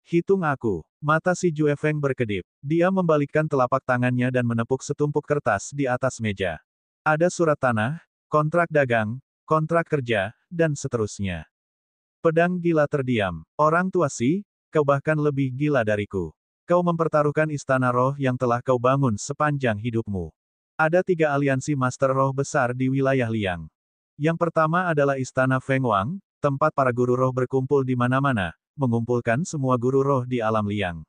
Speaker 1: Hitung aku. Mata si Jue Feng berkedip. Dia membalikkan telapak tangannya dan menepuk setumpuk kertas di atas meja. Ada surat tanah, kontrak dagang, kontrak kerja, dan seterusnya. Pedang gila terdiam. Orang tua sih, kau bahkan lebih gila dariku. Kau mempertaruhkan istana roh yang telah kau bangun sepanjang hidupmu. Ada 3 aliansi master roh besar di wilayah Liang. Yang pertama adalah Istana Feng Wang, tempat para guru roh berkumpul di mana-mana, mengumpulkan semua guru roh di alam Liang.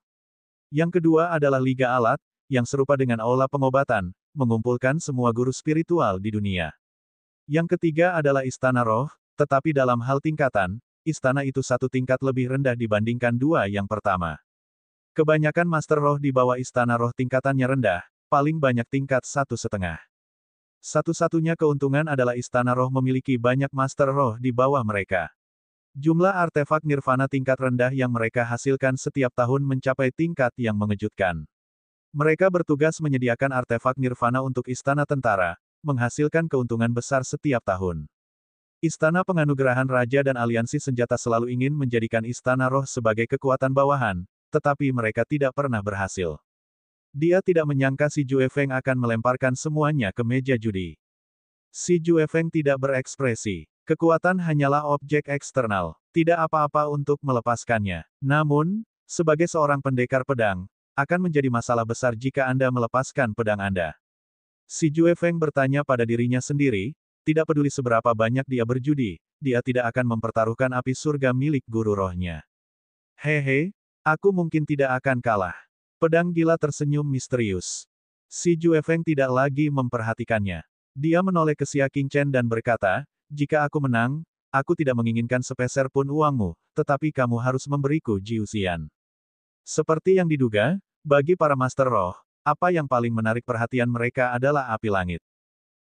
Speaker 1: Yang kedua adalah Liga Alat, yang serupa dengan aula pengobatan, mengumpulkan semua guru spiritual di dunia. Yang ketiga adalah Istana Roh, tetapi dalam hal tingkatan, istana itu 1 tingkat lebih rendah dibandingkan 2 yang pertama. Kebanyakan Master Roh di bawah Istana Roh tingkatannya rendah, paling banyak tingkat 1,5. Satu-satunya keuntungan adalah Istana Roh memiliki banyak Master Roh di bawah mereka. Jumlah artefak nirvana tingkat rendah yang mereka hasilkan setiap tahun mencapai tingkat yang mengejutkan. Mereka bertugas menyediakan artefak nirvana untuk istana tentara, menghasilkan keuntungan besar setiap tahun. Istana Penganugerahan Raja dan Aliansi Senjata selalu ingin menjadikan Istana Roh sebagai kekuatan bawahan, tetapi mereka tidak pernah berhasil. Dia tidak menyangka si Jue Feng akan melemparkan semuanya ke meja judi. Si Jue Feng tidak berekspresi. Kekuatan hanyalah objek eksternal, tidak apa-apa untuk melepaskannya. Namun, sebagai seorang pendekar pedang, akan menjadi masalah besar jika Anda melepaskan pedang Anda. Si Jue Feng bertanya pada dirinya sendiri, tidak peduli seberapa banyak dia berjudi, dia tidak akan mempertaruhkan api surga milik guru rohnya. Hehe, aku mungkin tidak akan kalah. Pedang gila tersenyum misterius. Si Jue Feng tidak lagi memperhatikannya. Dia menoleh ke Xia Qingchen dan berkata, jika aku menang, aku tidak menginginkan sepeser pun uangmu, tetapi kamu harus memberiku Jiuxian. Seperti yang diduga, bagi para Master Roh, apa yang paling menarik perhatian mereka adalah api langit.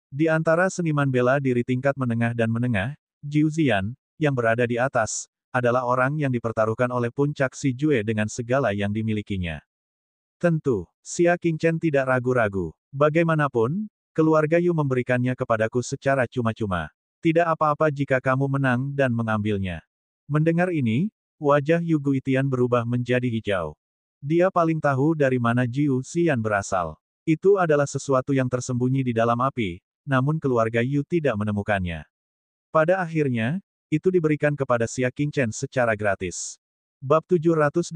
Speaker 1: Di antara seniman bela diri tingkat menengah dan menengah, Jiuxian, yang berada di atas, adalah orang yang dipertaruhkan oleh puncak si Jue dengan segala yang dimilikinya. Tentu, Xia Qingchen tidak ragu-ragu. Bagaimanapun, keluarga Yu memberikannya kepadaku secara cuma-cuma. Tidak apa-apa jika kamu menang dan mengambilnya. Mendengar ini, wajah Yu Guitian berubah menjadi hijau. Dia paling tahu dari mana Jiu Xian berasal. Itu adalah sesuatu yang tersembunyi di dalam api, namun keluarga Yu tidak menemukannya. Pada akhirnya, itu diberikan kepada Xia Qingchen secara gratis. Bab 725,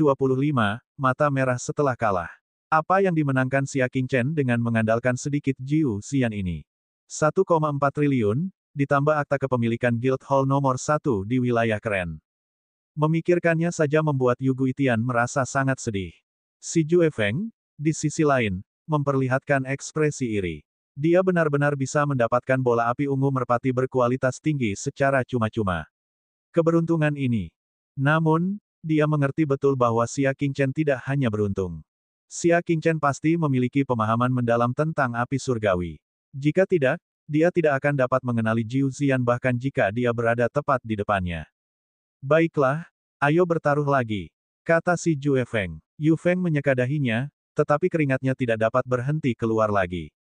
Speaker 1: Mata Merah Setelah Kalah. Apa yang dimenangkan Xia Qingchen dengan mengandalkan sedikit Jiu Xian ini? 1,4 triliun, ditambah akta kepemilikan Guild Hall nomor 1 di wilayah keren. Memikirkannya saja membuat Yu Guitian merasa sangat sedih. Si Jue Feng, di sisi lain, memperlihatkan ekspresi iri. Dia benar-benar bisa mendapatkan bola api ungu merpati berkualitas tinggi secara cuma-cuma. Keberuntungan ini. Namun, dia mengerti betul bahwa Xia Qingchen tidak hanya beruntung. Xia Qingchen pasti memiliki pemahaman mendalam tentang api surgawi. Jika tidak, dia tidak akan dapat mengenali Jiu Xian bahkan jika dia berada tepat di depannya. Baiklah, ayo bertaruh lagi, kata si Jue Feng. Yu Feng menyeka dahinya, tetapi keringatnya tidak dapat berhenti keluar lagi.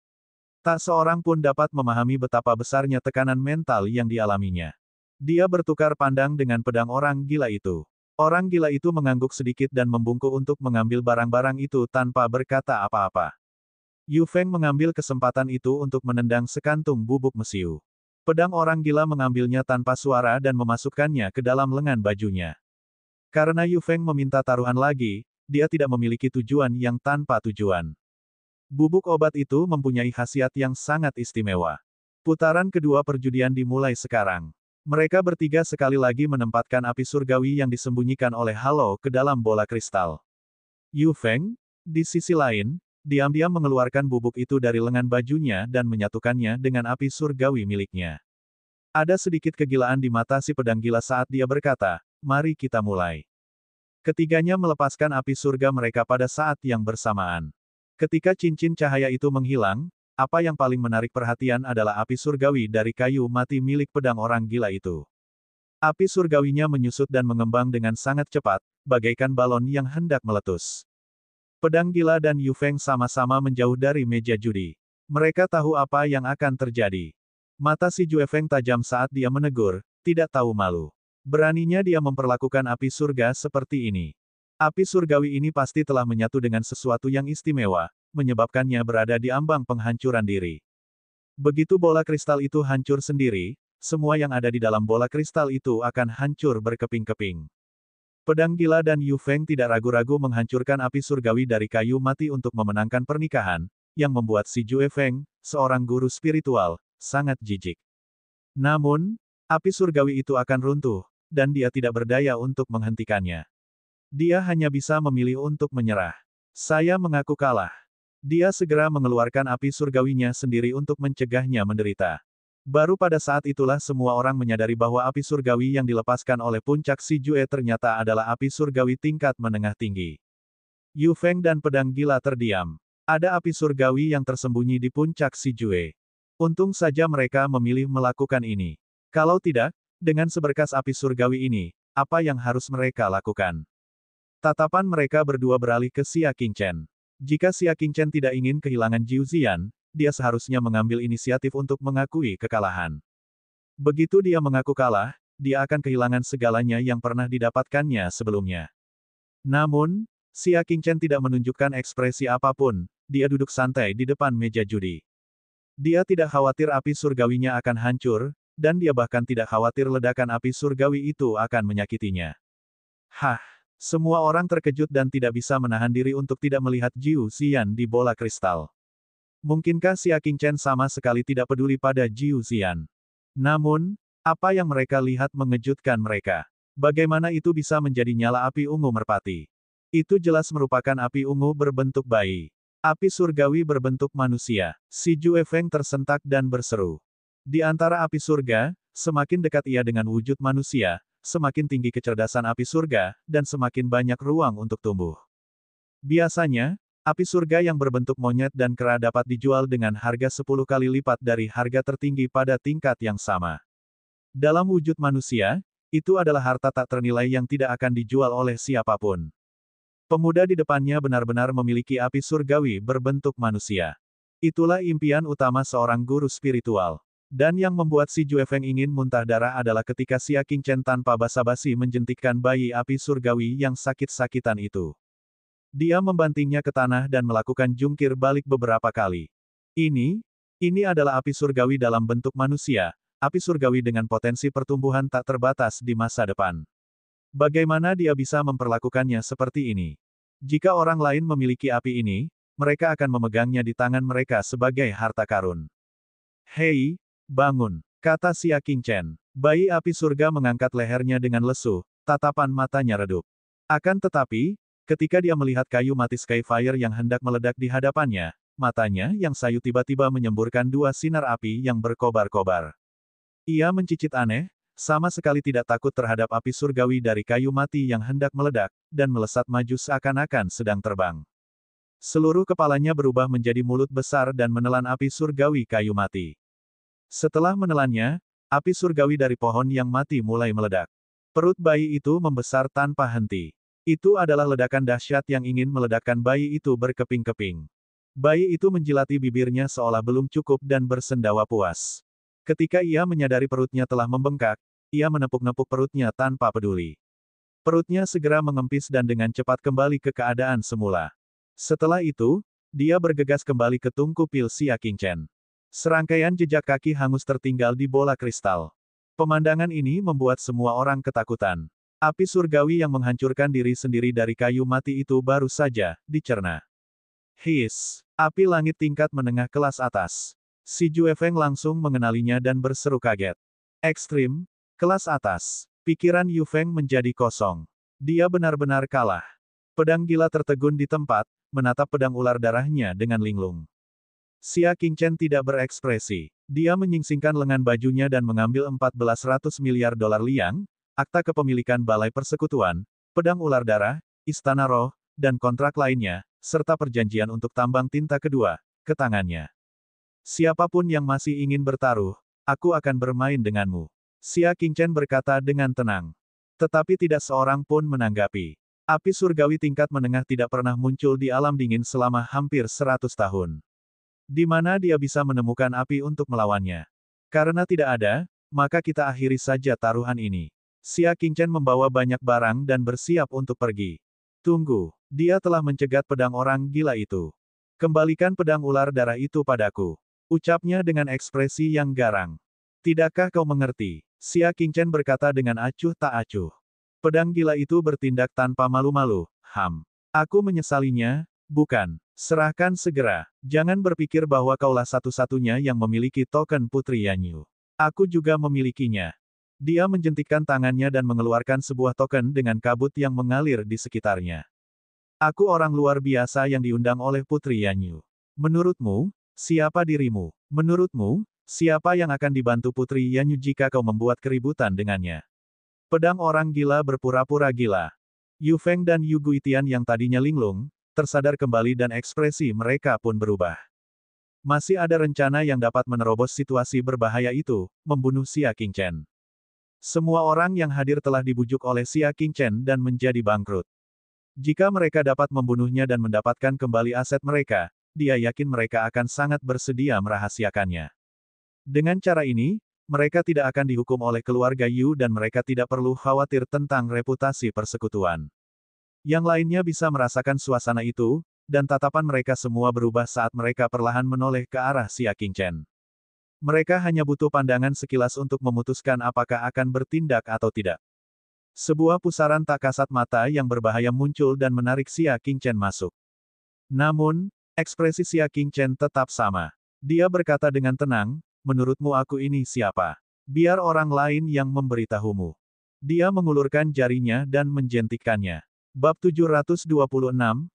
Speaker 1: Tak seorang pun dapat memahami betapa besarnya tekanan mental yang dialaminya. Dia bertukar pandang dengan pedang orang gila itu. Orang gila itu mengangguk sedikit dan membungkuk untuk mengambil barang-barang itu tanpa berkata apa-apa. Yu Feng mengambil kesempatan itu untuk menendang sekantung bubuk mesiu. Pedang orang gila mengambilnya tanpa suara dan memasukkannya ke dalam lengan bajunya. Karena Yu Feng meminta taruhan lagi, dia tidak memiliki tujuan yang tanpa tujuan. Bubuk obat itu mempunyai khasiat yang sangat istimewa. Putaran kedua perjudian dimulai sekarang. Mereka bertiga sekali lagi menempatkan api surgawi yang disembunyikan oleh Halo ke dalam bola kristal. Yu Feng, di sisi lain, diam-diam mengeluarkan bubuk itu dari lengan bajunya dan menyatukannya dengan api surgawi miliknya. Ada sedikit kegilaan di mata si pedang gila saat dia berkata, mari kita mulai. Ketiganya melepaskan api surga mereka pada saat yang bersamaan. Ketika cincin cahaya itu menghilang, apa yang paling menarik perhatian adalah api surgawi dari kayu mati milik pedang orang gila itu. Api surgawinya menyusut dan mengembang dengan sangat cepat, bagaikan balon yang hendak meletus. Pedang gila dan Yu Feng sama-sama menjauh dari meja judi. Mereka tahu apa yang akan terjadi. Mata si Jue Feng tajam saat dia menegur, tidak tahu malu. Beraninya dia memperlakukan api surga seperti ini. Api surgawi ini pasti telah menyatu dengan sesuatu yang istimewa, menyebabkannya berada di ambang penghancuran diri. Begitu bola kristal itu hancur sendiri, semua yang ada di dalam bola kristal itu akan hancur berkeping-keping. Pedang gila dan Yu Feng tidak ragu-ragu menghancurkan api surgawi dari kayu mati untuk memenangkan pernikahan, yang membuat si Jue Feng, seorang guru spiritual, sangat jijik. Namun, api surgawi itu akan runtuh, dan dia tidak berdaya untuk menghentikannya. Dia hanya bisa memilih untuk menyerah. Saya mengaku kalah. Dia segera mengeluarkan api surgawinya sendiri untuk mencegahnya menderita. Baru pada saat itulah semua orang menyadari bahwa api surgawi yang dilepaskan oleh puncak si Jue ternyata adalah api surgawi tingkat menengah tinggi. Yu Feng dan pedang gila terdiam. Ada api surgawi yang tersembunyi di puncak si Jue. Untung saja mereka memilih melakukan ini. Kalau tidak, dengan seberkas api surgawi ini, apa yang harus mereka lakukan? Tatapan mereka berdua beralih ke Xia Qingchen. Jika Xia Qingchen tidak ingin kehilangan Jiu Ziyan, dia seharusnya mengambil inisiatif untuk mengakui kekalahan. Begitu dia mengaku kalah, dia akan kehilangan segalanya yang pernah didapatkannya sebelumnya. Namun, Xia Qingchen tidak menunjukkan ekspresi apapun, dia duduk santai di depan meja judi. Dia tidak khawatir api surgawinya akan hancur, dan dia bahkan tidak khawatir ledakan api surgawi itu akan menyakitinya. Hah! Semua orang terkejut dan tidak bisa menahan diri untuk tidak melihat Jiu Ziyan di bola kristal. Mungkinkah Xia Qingchen sama sekali tidak peduli pada Jiu Ziyan? Namun, apa yang mereka lihat mengejutkan mereka. Bagaimana itu bisa menjadi nyala api ungu merpati? Itu jelas merupakan api ungu berbentuk bayi. Api surgawi berbentuk manusia. Si Jue Feng tersentak dan berseru. Di antara api surga, semakin dekat ia dengan wujud manusia, semakin tinggi kecerdasan api surga, dan semakin banyak ruang untuk tumbuh. Biasanya, api surga yang berbentuk monyet dan kera dapat dijual dengan harga 10 kali lipat dari harga tertinggi pada tingkat yang sama. Dalam wujud manusia, itu adalah harta tak ternilai yang tidak akan dijual oleh siapapun. Pemuda di depannya benar-benar memiliki api surgawi berbentuk manusia. Itulah impian utama seorang guru spiritual. Dan yang membuat si Jue Feng ingin muntah darah adalah ketika Xia Qingchen tanpa basa-basi menjentikkan bayi api surgawi yang sakit-sakitan itu. Dia membantingnya ke tanah dan melakukan jungkir balik beberapa kali. Ini adalah api surgawi dalam bentuk manusia, api surgawi dengan potensi pertumbuhan tak terbatas di masa depan. Bagaimana dia bisa memperlakukannya seperti ini? Jika orang lain memiliki api ini, mereka akan memegangnya di tangan mereka sebagai harta karun. Hei, bangun, kata Xia Qingchen. Bayi api surga mengangkat lehernya dengan lesu, tatapan matanya redup. Akan tetapi, ketika dia melihat kayu mati Skyfire yang hendak meledak di hadapannya, matanya yang sayu tiba-tiba menyemburkan dua sinar api yang berkobar-kobar. Ia mencicit aneh, sama sekali tidak takut terhadap api surgawi dari kayu mati yang hendak meledak, dan melesat maju seakan-akan sedang terbang. Seluruh kepalanya berubah menjadi mulut besar dan menelan api surgawi kayu mati. Setelah menelannya, api surgawi dari pohon yang mati mulai meledak. Perut bayi itu membesar tanpa henti. Itu adalah ledakan dahsyat yang ingin meledakkan bayi itu berkeping-keping. Bayi itu menjilati bibirnya seolah belum cukup dan bersendawa puas. Ketika ia menyadari perutnya telah membengkak, ia menepuk-nepuk perutnya tanpa peduli. Perutnya segera mengempis dan dengan cepat kembali ke keadaan semula. Setelah itu, dia bergegas kembali ke tungku pil Xia Qingchen. Serangkaian jejak kaki hangus tertinggal di bola kristal. Pemandangan ini membuat semua orang ketakutan. Api surgawi yang menghancurkan diri sendiri dari kayu mati itu baru saja dicerna. His, api langit tingkat menengah kelas atas. Si Jue Feng langsung mengenalinya dan berseru kaget. Ekstrim, kelas atas. Pikiran Yu Feng menjadi kosong. Dia benar-benar kalah. Pedang gila tertegun di tempat, menatap pedang ular darahnya dengan linglung. Xia Qingchen tidak berekspresi. Dia menyingsingkan lengan bajunya dan mengambil 1400 miliar dolar liang, akta kepemilikan Balai Persekutuan, pedang ular darah, istana roh, dan kontrak lainnya, serta perjanjian untuk tambang tinta kedua, ke tangannya. Siapapun yang masih ingin bertaruh, aku akan bermain denganmu. Xia Qingchen berkata dengan tenang. Tetapi tidak seorang pun menanggapi. Api surgawi tingkat menengah tidak pernah muncul di alam dingin selama hampir 100 tahun. Di mana dia bisa menemukan api untuk melawannya? Karena tidak ada, maka kita akhiri saja taruhan ini. Xia Qingchen membawa banyak barang dan bersiap untuk pergi. Tunggu, dia telah mencegat pedang orang gila itu. Kembalikan pedang ular darah itu padaku. Ucapnya dengan ekspresi yang garang. Tidakkah kau mengerti? Xia Qingchen berkata dengan acuh tak acuh. Pedang gila itu bertindak tanpa malu-malu. Aku menyesalinya, bukan. Serahkan segera. Jangan berpikir bahwa kaulah satu-satunya yang memiliki token Putri Yanyu. Aku juga memilikinya. Dia menjentikkan tangannya dan mengeluarkan sebuah token dengan kabut yang mengalir di sekitarnya. Aku orang luar biasa yang diundang oleh Putri Yanyu. Menurutmu, siapa dirimu? Menurutmu, siapa yang akan dibantu Putri Yanyu jika kau membuat keributan dengannya? Pedang orang gila berpura-pura gila. Yu Feng dan Yu Guitian yang tadinya linglung, tersadar kembali dan ekspresi mereka pun berubah. Masih ada rencana yang dapat menerobos situasi berbahaya itu, membunuh Xia Qingchen. Semua orang yang hadir telah dibujuk oleh Xia Qingchen dan menjadi bangkrut. Jika mereka dapat membunuhnya dan mendapatkan kembali aset mereka, dia yakin mereka akan sangat bersedia merahasiakannya. Dengan cara ini, mereka tidak akan dihukum oleh keluarga Yu dan mereka tidak perlu khawatir tentang reputasi persekutuan. Yang lainnya bisa merasakan suasana itu, dan tatapan mereka semua berubah saat mereka perlahan menoleh ke arah Xia Qingchen. Mereka hanya butuh pandangan sekilas untuk memutuskan apakah akan bertindak atau tidak. Sebuah pusaran tak kasat mata yang berbahaya muncul dan menarik Xia Qingchen masuk. Namun, ekspresi Xia Qingchen tetap sama. Dia berkata dengan tenang, menurutmu aku ini siapa? Biar orang lain yang memberitahumu. Dia mengulurkan jarinya dan menjentikkannya. Bab 726,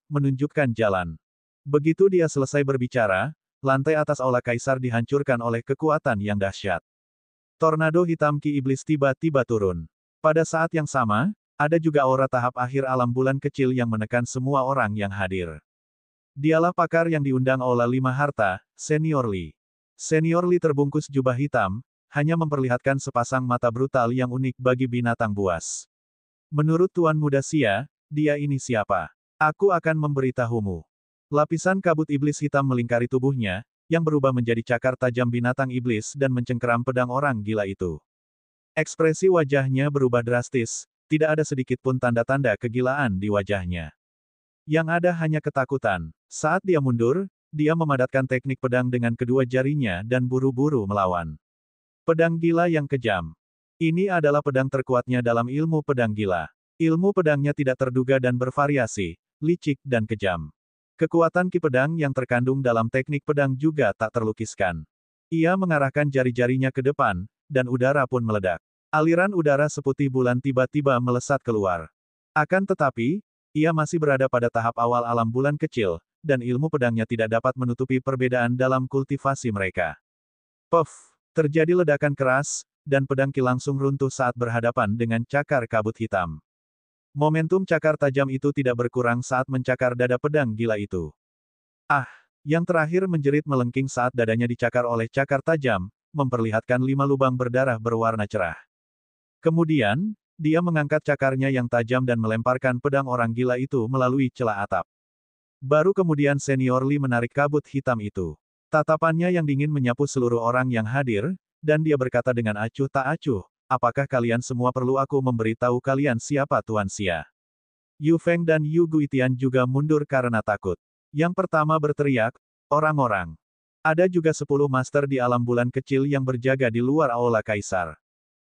Speaker 1: menunjukkan jalan. Begitu dia selesai berbicara, lantai atas aula kaisar dihancurkan oleh kekuatan yang dahsyat. Tornado hitam Ki Iblis tiba-tiba turun. Pada saat yang sama, ada juga aura tahap akhir alam bulan kecil yang menekan semua orang yang hadir. Dialah pakar yang diundang aula 5 harta, Senior Li. Senior Li terbungkus jubah hitam, hanya memperlihatkan sepasang mata brutal yang unik bagi binatang buas. Menurut Tuan Muda Xia, dia ini siapa? Aku akan memberitahumu. Lapisan kabut iblis hitam melingkari tubuhnya, yang berubah menjadi cakar tajam binatang iblis dan mencengkeram pedang orang gila itu. Ekspresi wajahnya berubah drastis, tidak ada sedikit pun tanda-tanda kegilaan di wajahnya. Yang ada hanya ketakutan. Saat dia mundur, dia memadatkan teknik pedang dengan kedua jarinya dan buru-buru melawan. Pedang gila yang kejam. Ini adalah pedang terkuatnya dalam ilmu pedang gila. Ilmu pedangnya tidak terduga dan bervariasi, licik dan kejam. Kekuatan ki pedang yang terkandung dalam teknik pedang juga tak terlukiskan. Ia mengarahkan jari-jarinya ke depan, dan udara pun meledak. Aliran udara seputih bulan tiba-tiba melesat keluar. Akan tetapi, ia masih berada pada tahap awal alam bulan kecil, dan ilmu pedangnya tidak dapat menutupi perbedaan dalam kultivasi mereka. Puff! Terjadi ledakan keras, dan pedang ki langsung runtuh saat berhadapan dengan cakar kabut hitam. Momentum cakar tajam itu tidak berkurang saat mencakar dada pedang gila itu. Ah! Yang terakhir menjerit melengking saat dadanya dicakar oleh cakar tajam, memperlihatkan 5 lubang berdarah berwarna cerah. Kemudian, dia mengangkat cakarnya yang tajam dan melemparkan pedang orang gila itu melalui celah atap. Baru kemudian Senior Li menarik kabut hitam itu. Tatapannya yang dingin menyapu seluruh orang yang hadir, dan dia berkata dengan acuh tak acuh, apakah kalian semua perlu aku memberitahu kalian siapa Tuan Xia? Yu Feng dan Yu Guitian juga mundur karena takut. Yang pertama berteriak, orang-orang. Ada juga 10 master di alam bulan kecil yang berjaga di luar aula kaisar.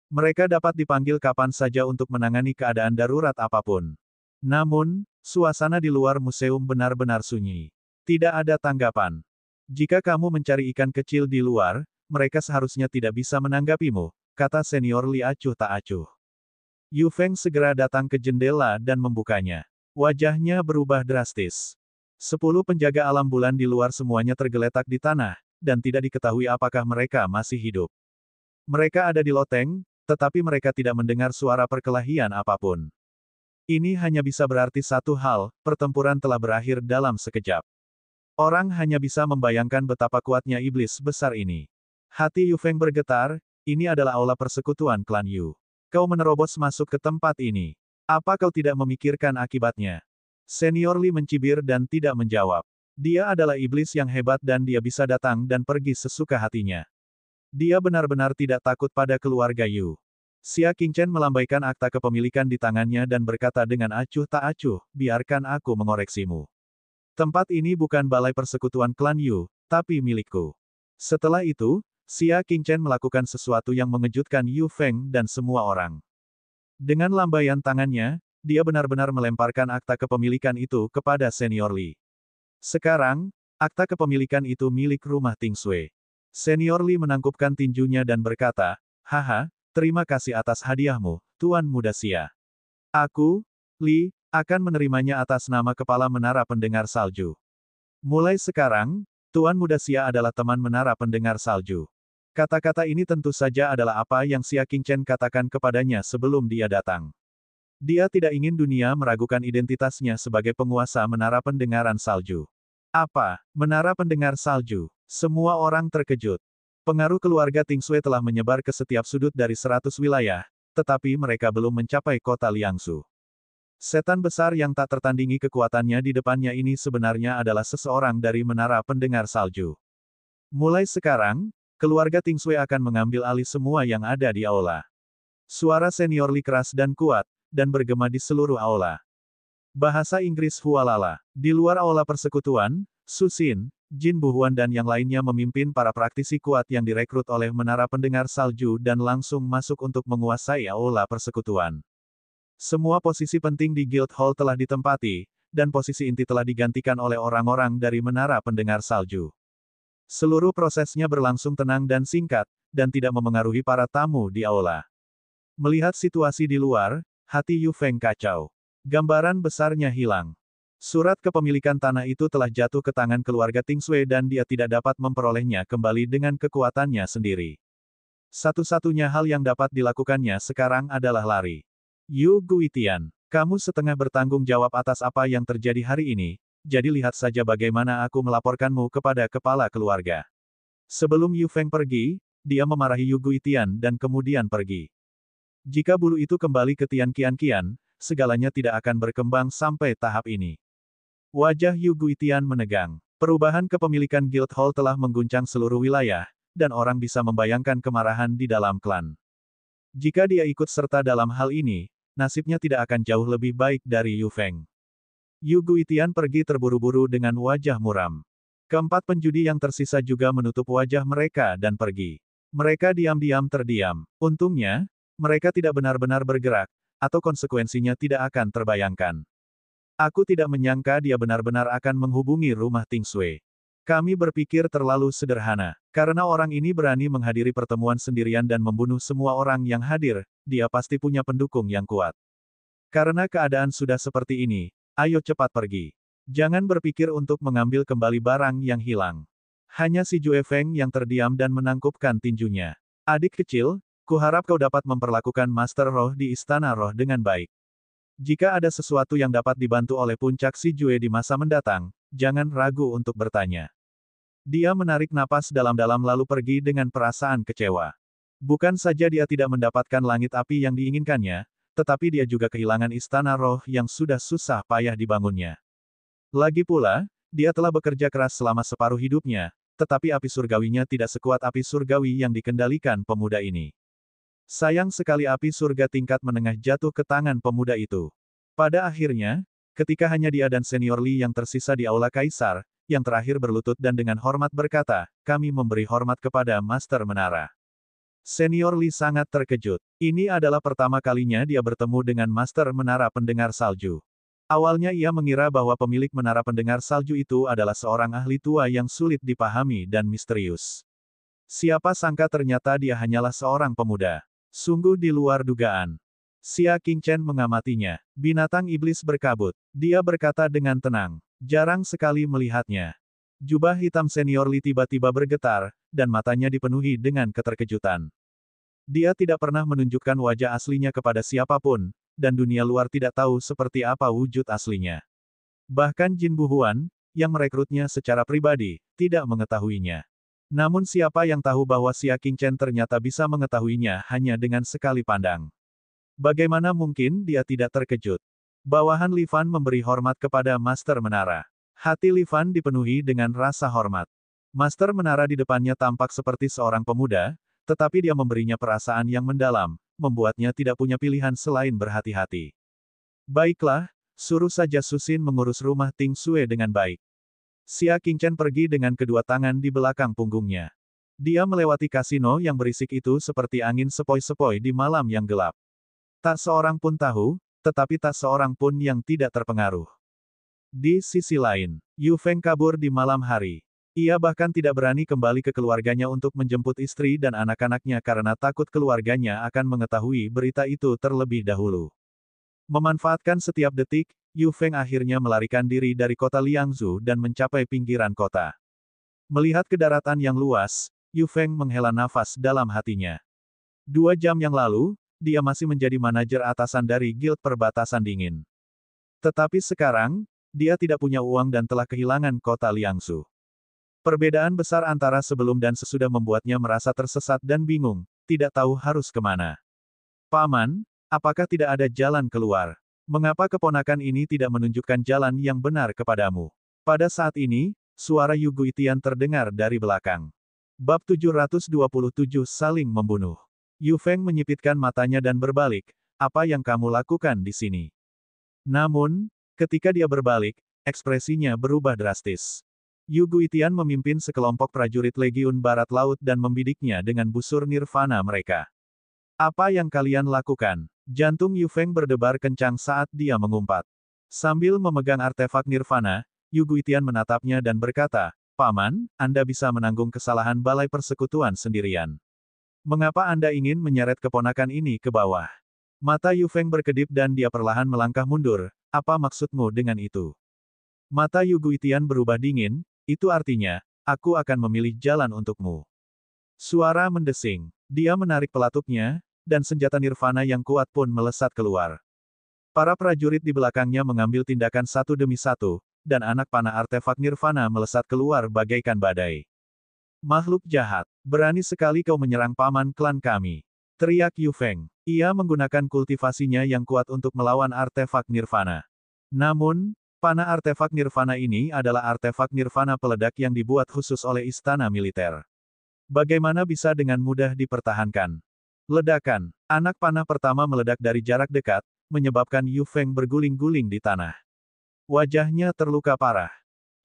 Speaker 1: Mereka dapat dipanggil kapan saja untuk menangani keadaan darurat apapun. Namun, suasana di luar museum benar-benar sunyi. Tidak ada tanggapan. Jika kamu mencari ikan kecil di luar, mereka seharusnya tidak bisa menanggapimu, kata Senior Li acuh tak acuh. Yu Feng segera datang ke jendela dan membukanya. Wajahnya berubah drastis. 10 penjaga alam bulan di luar semuanya tergeletak di tanah, dan tidak diketahui apakah mereka masih hidup. Mereka ada di loteng, tetapi mereka tidak mendengar suara perkelahian apapun. Ini hanya bisa berarti satu hal, pertempuran telah berakhir dalam sekejap. Orang hanya bisa membayangkan betapa kuatnya iblis besar ini. Hati Yu Feng bergetar, ini adalah aula persekutuan klan Yu. Kau menerobos masuk ke tempat ini. Apa kau tidak memikirkan akibatnya? Senior Li mencibir dan tidak menjawab. Dia adalah iblis yang hebat dan dia bisa datang dan pergi sesuka hatinya. Dia benar-benar tidak takut pada keluarga Yu. Xia Qingchen melambaikan akta kepemilikan di tangannya dan berkata dengan acuh tak acuh, biarkan aku mengoreksimu. Tempat ini bukan balai persekutuan klan Yu, tapi milikku. Setelah itu, Xia Qingchen melakukan sesuatu yang mengejutkan Yu Feng dan semua orang. Dengan lambaian tangannya, dia benar-benar melemparkan akta kepemilikan itu kepada Senior Li. Sekarang, akta kepemilikan itu milik rumah Ting Sui. Senior Li menangkupkan tinjunya dan berkata, haha, terima kasih atas hadiahmu, Tuan Muda Xia. Aku, Li, akan menerimanya atas nama Kepala Menara Pendengar Salju. Mulai sekarang, Tuan Muda Xia adalah teman Menara Pendengar Salju. Kata-kata ini tentu saja adalah apa yang Xia Qingchen katakan kepadanya sebelum dia datang. Dia tidak ingin dunia meragukan identitasnya sebagai penguasa Menara Pendengaran Salju. Apa? Menara Pendengar Salju? Semua orang terkejut. Pengaruh keluarga Ting Sui telah menyebar ke setiap sudut dari 100 wilayah, tetapi mereka belum mencapai kota Liangsu. Setan besar yang tak tertandingi kekuatannya di depannya ini sebenarnya adalah seseorang dari Menara Pendengar Salju. Mulai sekarang, keluarga Ting Sui akan mengambil alih semua yang ada di aula. Suara Senior Li keras dan kuat, dan bergema di seluruh aula. Bahasa Inggris Hualala. Di luar aula persekutuan, Su Xin, Jin Buhuan dan yang lainnya memimpin para praktisi kuat yang direkrut oleh Menara Pendengar Salju dan langsung masuk untuk menguasai aula persekutuan. Semua posisi penting di Guild Hall telah ditempati, dan posisi inti telah digantikan oleh orang-orang dari Menara Pendengar Salju. Seluruh prosesnya berlangsung tenang dan singkat, dan tidak memengaruhi para tamu di aula. Melihat situasi di luar, hati Yu Feng kacau. Gambaran besarnya hilang. Surat kepemilikan tanah itu telah jatuh ke tangan keluarga Ting Sui dan dia tidak dapat memperolehnya kembali dengan kekuatannya sendiri. Satu-satunya hal yang dapat dilakukannya sekarang adalah lari. Yu Guitian, kamu setengah bertanggung jawab atas apa yang terjadi hari ini, jadi lihat saja bagaimana aku melaporkanmu kepada kepala keluarga. Sebelum Yu Feng pergi, dia memarahi Yu Guitian dan kemudian pergi. Jika bulu itu kembali ke Tian Qian, segalanya tidak akan berkembang sampai tahap ini. Wajah Yu Guitian menegang. Perubahan kepemilikan Guild Hall telah mengguncang seluruh wilayah, dan orang bisa membayangkan kemarahan di dalam klan. Jika dia ikut serta dalam hal ini, nasibnya tidak akan jauh lebih baik dari Yu Feng. Yu Guitian pergi terburu-buru dengan wajah muram. Keempat penjudi yang tersisa juga menutup wajah mereka dan pergi. Mereka diam-diam terdiam. Untungnya, mereka tidak benar-benar bergerak, atau konsekuensinya tidak akan terbayangkan. Aku tidak menyangka dia benar-benar akan menghubungi rumah Ting Sui. Kami berpikir terlalu sederhana. Karena orang ini berani menghadiri pertemuan sendirian dan membunuh semua orang yang hadir, dia pasti punya pendukung yang kuat. Karena keadaan sudah seperti ini, ayo cepat pergi. Jangan berpikir untuk mengambil kembali barang yang hilang. Hanya si Jue Feng yang terdiam dan menangkupkan tinjunya. Adik kecil, kuharap kau dapat memperlakukan Master Roh di Istana Roh dengan baik. Jika ada sesuatu yang dapat dibantu oleh puncak si Jue di masa mendatang, jangan ragu untuk bertanya. Dia menarik napas dalam-dalam lalu pergi dengan perasaan kecewa. Bukan saja dia tidak mendapatkan langit api yang diinginkannya, tetapi dia juga kehilangan Istana Roh yang sudah susah payah dibangunnya. Lagi pula, dia telah bekerja keras selama separuh hidupnya, tetapi api surgawinya tidak sekuat api surgawi yang dikendalikan pemuda ini. Sayang sekali api surga tingkat menengah jatuh ke tangan pemuda itu. Pada akhirnya, ketika hanya dia dan Senior Li yang tersisa di aula Kaisar, yang terakhir berlutut dan dengan hormat berkata, kami memberi hormat kepada Master Menara. Senior Li sangat terkejut. Ini adalah pertama kalinya dia bertemu dengan Master Menara Pendengar Salju. Awalnya ia mengira bahwa pemilik Menara Pendengar Salju itu adalah seorang ahli tua yang sulit dipahami dan misterius. Siapa sangka ternyata dia hanyalah seorang pemuda. Sungguh di luar dugaan. Xia Qingchen mengamatinya. Binatang iblis berkabut. Dia berkata dengan tenang. Jarang sekali melihatnya. Jubah hitam Senior Li tiba-tiba bergetar, dan matanya dipenuhi dengan keterkejutan. Dia tidak pernah menunjukkan wajah aslinya kepada siapapun, dan dunia luar tidak tahu seperti apa wujud aslinya. Bahkan Jin Buhuan, yang merekrutnya secara pribadi, tidak mengetahuinya. Namun siapa yang tahu bahwa Xia Qingchen ternyata bisa mengetahuinya hanya dengan sekali pandang. Bagaimana mungkin dia tidak terkejut? Bawahan Li Fan memberi hormat kepada Master Menara. Hati Li Fan dipenuhi dengan rasa hormat. Master Menara di depannya tampak seperti seorang pemuda, tetapi dia memberinya perasaan yang mendalam, membuatnya tidak punya pilihan selain berhati-hati. Baiklah, suruh saja Susin mengurus rumah Ting Sue dengan baik. Xia Qingchen pergi dengan kedua tangan di belakang punggungnya. Dia melewati kasino yang berisik itu seperti angin sepoi-sepoi di malam yang gelap. Tak seorang pun tahu, tetapi tak seorang pun yang tidak terpengaruh. Di sisi lain, Yu Feng kabur di malam hari. Ia bahkan tidak berani kembali ke keluarganya untuk menjemput istri dan anak-anaknya karena takut keluarganya akan mengetahui berita itu terlebih dahulu. Memanfaatkan setiap detik, Yu Feng akhirnya melarikan diri dari kota Liangzhou dan mencapai pinggiran kota. Melihat ke daratan yang luas, Yu Feng menghela nafas dalam hatinya. 2 jam yang lalu, dia masih menjadi manajer atasan dari Guild Perbatasan Dingin. Tetapi sekarang, dia tidak punya uang dan telah kehilangan kota Liangzhou. Perbedaan besar antara sebelum dan sesudah membuatnya merasa tersesat dan bingung, tidak tahu harus kemana. Paman, apakah tidak ada jalan keluar? Mengapa keponakan ini tidak menunjukkan jalan yang benar kepadamu? Pada saat ini, suara Yu Guitian terdengar dari belakang. Bab 727 Saling Membunuh. Yu Feng menyipitkan matanya dan berbalik, apa yang kamu lakukan di sini? Namun, ketika dia berbalik, ekspresinya berubah drastis. Yu Guitian memimpin sekelompok prajurit Legiun Barat Laut dan membidiknya dengan busur nirvana mereka. Apa yang kalian lakukan? Jantung Yu Feng berdebar kencang saat dia mengumpat. Sambil memegang artefak nirvana, Yu Guitian menatapnya dan berkata, Paman, Anda bisa menanggung kesalahan balai persekutuan sendirian. Mengapa Anda ingin menyeret keponakan ini ke bawah? Mata Yu Feng berkedip dan dia perlahan melangkah mundur, apa maksudmu dengan itu? Mata Yu Guitian berubah dingin, itu artinya, aku akan memilih jalan untukmu. Suara mendesing. Dia menarik pelatuknya, dan senjata nirvana yang kuat pun melesat keluar. Para prajurit di belakangnya mengambil tindakan satu demi satu, dan anak panah artefak nirvana melesat keluar bagaikan badai. Makhluk jahat, berani sekali kau menyerang paman klan kami. Teriak Yu Feng. Ia menggunakan kultivasinya yang kuat untuk melawan artefak nirvana. Namun, panah artefak nirvana ini adalah artefak nirvana peledak yang dibuat khusus oleh istana militer. Bagaimana bisa dengan mudah dipertahankan? Ledakan. Anak panah pertama meledak dari jarak dekat, menyebabkan Yu Feng berguling-guling di tanah. Wajahnya terluka parah.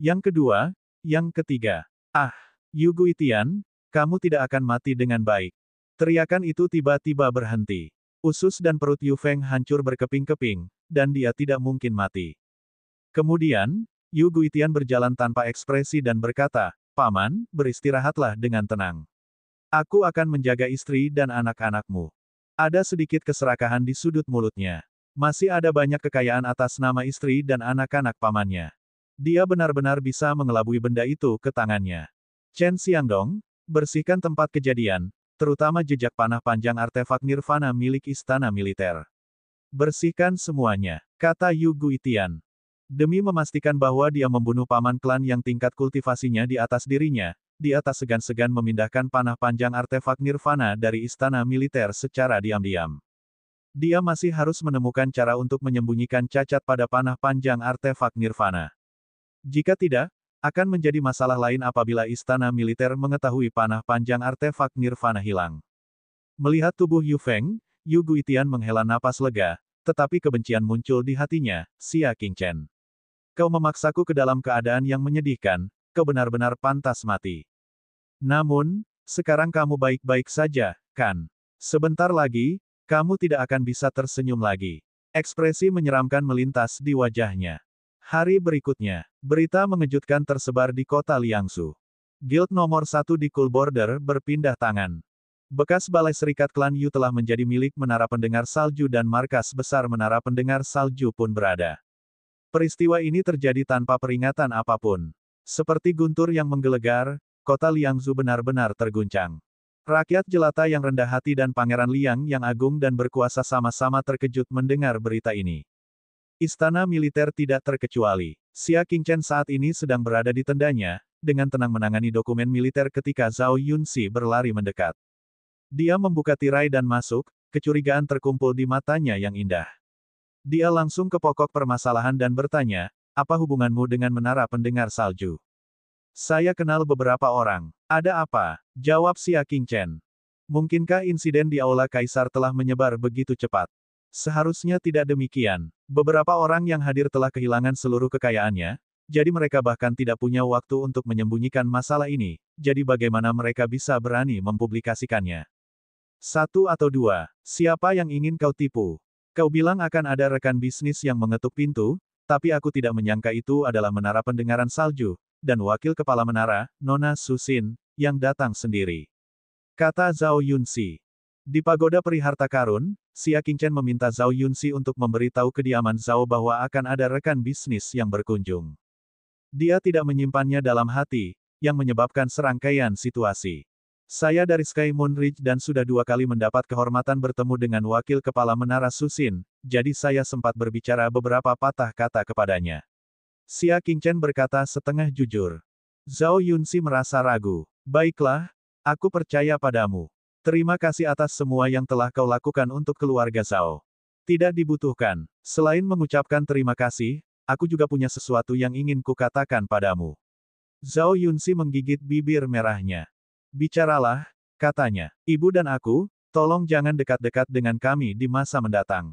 Speaker 1: Yang kedua, yang ketiga. Ah, Yu Guitian, kamu tidak akan mati dengan baik. Teriakan itu tiba-tiba berhenti. Usus dan perut Yu Feng hancur berkeping-keping, dan dia tidak mungkin mati. Kemudian, Yu Guitian berjalan tanpa ekspresi dan berkata, Paman, beristirahatlah dengan tenang. Aku akan menjaga istri dan anak-anakmu. Ada sedikit keserakahan di sudut mulutnya. Masih ada banyak kekayaan atas nama istri dan anak-anak pamannya. Dia benar-benar bisa mengelabui benda itu ke tangannya. Chen Xiangdong, bersihkan tempat kejadian, terutama jejak panah panjang artefak nirvana milik istana militer. Bersihkan semuanya, kata Yu Guitian. Demi memastikan bahwa dia membunuh paman klan yang tingkat kultivasinya di atas dirinya, dia tak segan-segan memindahkan panah panjang artefak nirvana dari istana militer secara diam-diam. Dia masih harus menemukan cara untuk menyembunyikan cacat pada panah panjang artefak nirvana. Jika tidak, akan menjadi masalah lain apabila istana militer mengetahui panah panjang artefak nirvana hilang. Melihat tubuh Yu Feng, Yu Guitian menghela napas lega, tetapi kebencian muncul di hatinya, Xia Qingchen. Kau memaksaku ke dalam keadaan yang menyedihkan, kau benar-benar pantas mati. Namun, sekarang kamu baik-baik saja, kan? Sebentar lagi, kamu tidak akan bisa tersenyum lagi. Ekspresi menyeramkan melintas di wajahnya. Hari berikutnya, berita mengejutkan tersebar di kota Liangzhou. Guild nomor 1 di Cool Border berpindah tangan. Bekas balai serikat klan Yu telah menjadi milik Menara Pendengar Salju dan markas besar Menara Pendengar Salju pun berada. Peristiwa ini terjadi tanpa peringatan apapun. Seperti guntur yang menggelegar, kota Liangzhou benar-benar terguncang. Rakyat jelata yang rendah hati dan Pangeran Liang yang agung dan berkuasa sama-sama terkejut mendengar berita ini. Istana militer tidak terkecuali. Xia Qingchen saat ini sedang berada di tendanya, dengan tenang menangani dokumen militer ketika Zhao Yunxi berlari mendekat. Dia membuka tirai dan masuk, kecurigaan terkumpul di matanya yang indah. Dia langsung ke pokok permasalahan dan bertanya, apa hubunganmu dengan Menara Pendengar Salju? Saya kenal beberapa orang. Ada apa? Jawab Xia Qingchen. Mungkinkah insiden di Aula Kaisar telah menyebar begitu cepat? Seharusnya tidak demikian. Beberapa orang yang hadir telah kehilangan seluruh kekayaannya, jadi mereka bahkan tidak punya waktu untuk menyembunyikan masalah ini, jadi bagaimana mereka bisa berani mempublikasikannya? Satu atau dua, siapa yang ingin kau tipu? Kau bilang akan ada rekan bisnis yang mengetuk pintu, tapi aku tidak menyangka itu adalah menara pendengaran salju, dan wakil kepala menara, Nona Susin, yang datang sendiri. Kata Zhao Yunxi. Di pagoda peri harta karun, Xia Qingchen meminta Zhao Yunxi untuk memberitahu kediaman Zhao bahwa akan ada rekan bisnis yang berkunjung. Dia tidak menyimpannya dalam hati, yang menyebabkan serangkaian situasi. Saya dari Sky Moon Ridge dan sudah 2 kali mendapat kehormatan bertemu dengan wakil kepala menara Susin, jadi saya sempat berbicara beberapa patah kata kepadanya. Xia Qingchen berkata setengah jujur. Zhao Yunxi merasa ragu. Baiklah, aku percaya padamu. Terima kasih atas semua yang telah kau lakukan untuk keluarga Zhao. Tidak dibutuhkan. Selain mengucapkan terima kasih, aku juga punya sesuatu yang ingin kukatakan padamu. Zhao Yunxi menggigit bibir merahnya. Bicaralah, katanya. Ibu dan aku, tolong jangan dekat-dekat dengan kami di masa mendatang.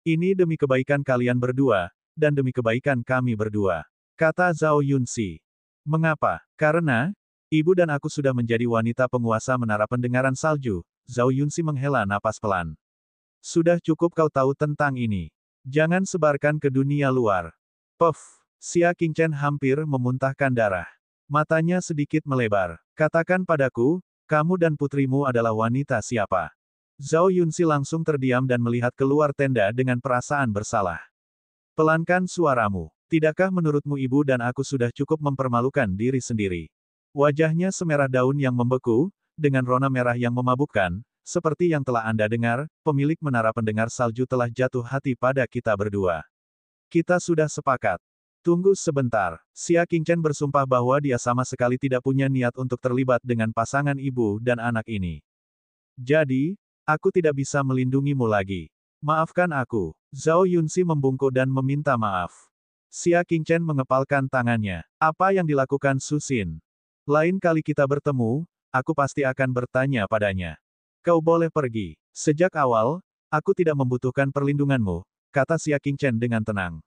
Speaker 1: Ini demi kebaikan kalian berdua, dan demi kebaikan kami berdua. Kata Zhao Yunxi. Mengapa? Karena, ibu dan aku sudah menjadi wanita penguasa menara pendengaran salju. Zhao Yunxi menghela napas pelan. Sudah cukup kau tahu tentang ini. Jangan sebarkan ke dunia luar. Puff. Xia Qingchen hampir memuntahkan darah. Matanya sedikit melebar. Katakan padaku, kamu dan putrimu adalah wanita siapa? Zhao Yunxi langsung terdiam dan melihat keluar tenda dengan perasaan bersalah. Pelankan suaramu. Tidakkah menurutmu ibu dan aku sudah cukup mempermalukan diri sendiri? Wajahnya semerah daun yang membeku, dengan rona merah yang memabukkan, seperti yang telah Anda dengar, pemilik menara pendengar salju telah jatuh hati pada kita berdua. Kita sudah sepakat. Tunggu sebentar. Xia Qingchen bersumpah bahwa dia sama sekali tidak punya niat untuk terlibat dengan pasangan ibu dan anak ini. Jadi, aku tidak bisa melindungimu lagi. Maafkan aku. Zhao Yunxi membungkuk dan meminta maaf. Xia Qingchen mengepalkan tangannya. Apa yang dilakukan Susin? Lain kali kita bertemu, aku pasti akan bertanya padanya. Kau boleh pergi. Sejak awal, aku tidak membutuhkan perlindunganmu, kata Xia Qingchen dengan tenang.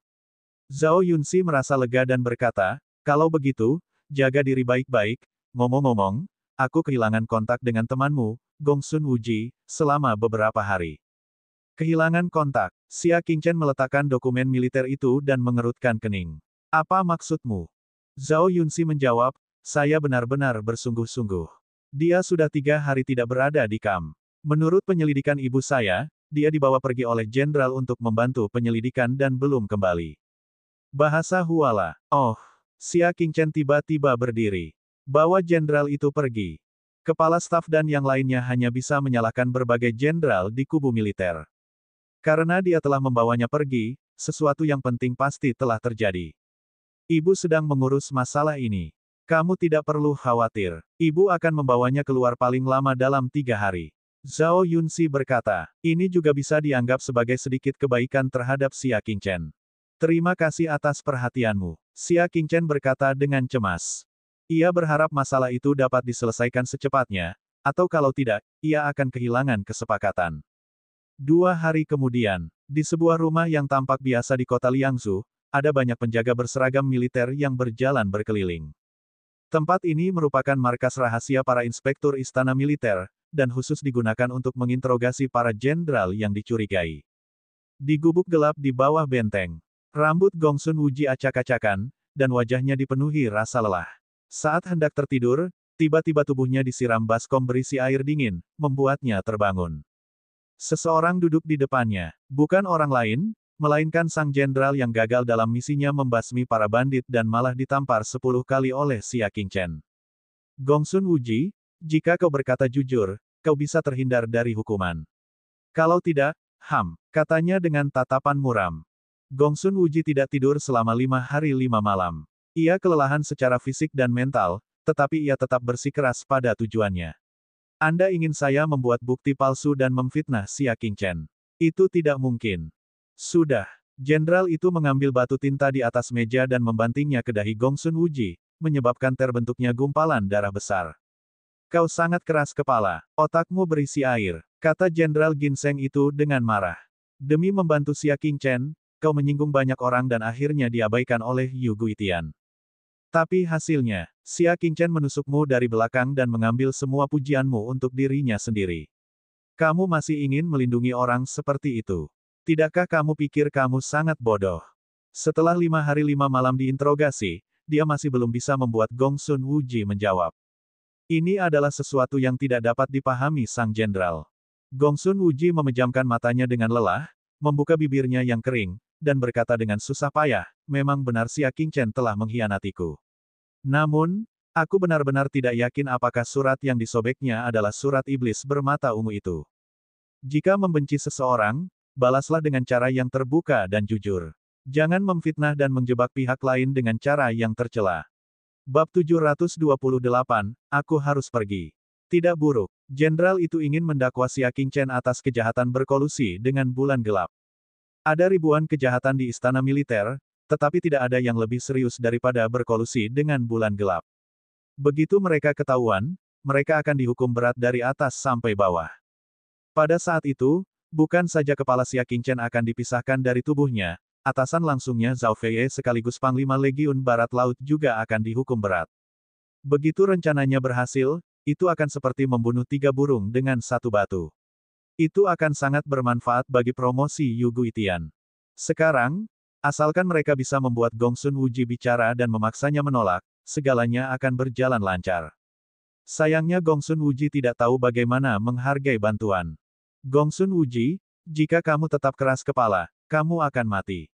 Speaker 1: Zhao Yunxi merasa lega dan berkata, kalau begitu, jaga diri baik-baik. Ngomong-ngomong, aku kehilangan kontak dengan temanmu, Gongsun Wuji, selama beberapa hari. Kehilangan kontak. Xia Qingchen meletakkan dokumen militer itu dan mengerutkan kening. Apa maksudmu? Zhao Yunxi menjawab, saya benar-benar bersungguh-sungguh. Dia sudah 3 hari tidak berada di kamp. Menurut penyelidikan ibu saya, dia dibawa pergi oleh jenderal untuk membantu penyelidikan dan belum kembali. Bahasa Huala. Oh, Xia Qingchen tiba-tiba berdiri. Bawa jenderal itu pergi. Kepala staf dan yang lainnya hanya bisa menyalahkan berbagai jenderal di kubu militer. Karena dia telah membawanya pergi, sesuatu yang penting pasti telah terjadi. Ibu sedang mengurus masalah ini. Kamu tidak perlu khawatir. Ibu akan membawanya keluar paling lama dalam 3 hari. Zhao Yunxi berkata, ini juga bisa dianggap sebagai sedikit kebaikan terhadap Xia Qingchen. Terima kasih atas perhatianmu. Xia Qingchen berkata dengan cemas. Ia berharap masalah itu dapat diselesaikan secepatnya, atau kalau tidak, ia akan kehilangan kesepakatan. 2 hari kemudian, di sebuah rumah yang tampak biasa di kota Liangzhou, ada banyak penjaga berseragam militer yang berjalan berkeliling. Tempat ini merupakan markas rahasia para inspektur istana militer, dan khusus digunakan untuk menginterogasi para jenderal yang dicurigai. Di gubuk gelap di bawah benteng, rambut Gongsun Wuji acak-acakan, dan wajahnya dipenuhi rasa lelah. Saat hendak tertidur, tiba-tiba tubuhnya disiram baskom berisi air dingin, membuatnya terbangun. Seseorang duduk di depannya. Bukan orang lain, melainkan sang jenderal yang gagal dalam misinya membasmi para bandit dan malah ditampar 10 kali oleh Xia Qingchen. Gongsun Wuji, jika kau berkata jujur, kau bisa terhindar dari hukuman. Kalau tidak, katanya dengan tatapan muram. Gongsun Wuji tidak tidur selama 5 hari 5 malam. Ia kelelahan secara fisik dan mental, tetapi ia tetap bersikeras pada tujuannya. Anda ingin saya membuat bukti palsu dan memfitnah Xia Qingchen. Itu tidak mungkin. Sudah. Jenderal itu mengambil batu tinta di atas meja dan membantingnya ke dahi Gongsun Wuji, menyebabkan terbentuknya gumpalan darah besar. Kau sangat keras kepala. Otakmu berisi air, kata Jenderal Ginseng itu dengan marah. Demi membantu Xia Qingchen, kau menyinggung banyak orang dan akhirnya diabaikan oleh Yu Guitian. Tapi hasilnya, Xia Qingchen menusukmu dari belakang dan mengambil semua pujianmu untuk dirinya sendiri. Kamu masih ingin melindungi orang seperti itu? Tidakkah kamu pikir kamu sangat bodoh? Setelah 5 hari 5 malam diinterogasi, dia masih belum bisa membuat Gong Sun Wuji menjawab. Ini adalah sesuatu yang tidak dapat dipahami sang jenderal. Gong Sun Wuji memejamkan matanya dengan lelah, membuka bibirnya yang kering, dan berkata dengan susah payah, memang benar Xia Qingchen telah mengkhianatiku. Namun, aku benar-benar tidak yakin apakah surat yang disobeknya adalah surat iblis bermata ungu itu. Jika membenci seseorang, balaslah dengan cara yang terbuka dan jujur. Jangan memfitnah dan menjebak pihak lain dengan cara yang tercela. Bab 728, aku harus pergi. Tidak buruk. Jenderal itu ingin mendakwa Xia Qingchen atas kejahatan berkolusi dengan bulan gelap. Ada ribuan kejahatan di istana militer, tetapi tidak ada yang lebih serius daripada berkolusi dengan bulan gelap. Begitu mereka ketahuan, mereka akan dihukum berat dari atas sampai bawah. Pada saat itu, bukan saja kepala Xia Qingchen akan dipisahkan dari tubuhnya, atasan langsungnya Zhao Feiye sekaligus Panglima Legiun Barat Laut juga akan dihukum berat. Begitu rencananya berhasil, itu akan seperti membunuh 3 burung dengan 1 batu. Itu akan sangat bermanfaat bagi promosi Yu Guitian. Sekarang, asalkan mereka bisa membuat Gong Sun Wuji bicara dan memaksanya menolak, segalanya akan berjalan lancar. Sayangnya Gong Sun Wuji tidak tahu bagaimana menghargai bantuan. Gong Sun Wuji, jika kamu tetap keras kepala, kamu akan mati.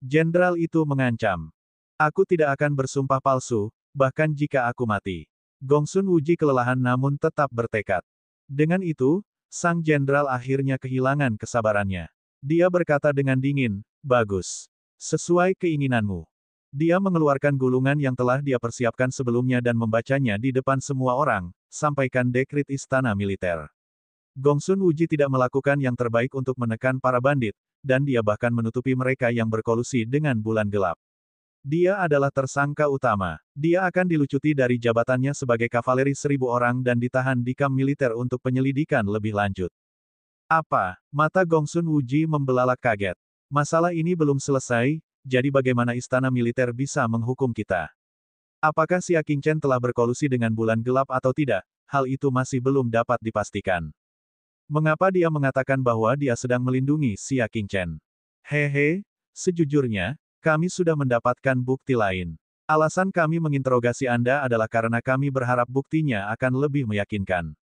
Speaker 1: Jenderal itu mengancam. Aku tidak akan bersumpah palsu, bahkan jika aku mati. Gong Sun Wuji kelelahan namun tetap bertekad. Dengan itu, sang jenderal akhirnya kehilangan kesabarannya. Dia berkata dengan dingin, bagus. Sesuai keinginanmu. Dia mengeluarkan gulungan yang telah dia persiapkan sebelumnya dan membacanya di depan semua orang, sampaikan dekrit istana militer. Gong Sun Wuji tidak melakukan yang terbaik untuk menekan para bandit, dan dia bahkan menutupi mereka yang berkolusi dengan bulan gelap. Dia adalah tersangka utama. Dia akan dilucuti dari jabatannya sebagai kavaleri 1000 orang dan ditahan di kamp militer untuk penyelidikan lebih lanjut. Apa? Mata Gong Sun Wuji membelalak kaget. Masalah ini belum selesai, jadi bagaimana istana militer bisa menghukum kita? Apakah Xia Qingchen telah berkolusi dengan bulan gelap atau tidak? Hal itu masih belum dapat dipastikan. Mengapa dia mengatakan bahwa dia sedang melindungi Xia Qingchen? Hehe, sejujurnya, kami sudah mendapatkan bukti lain. Alasan kami menginterogasi Anda adalah karena kami berharap buktinya akan lebih meyakinkan.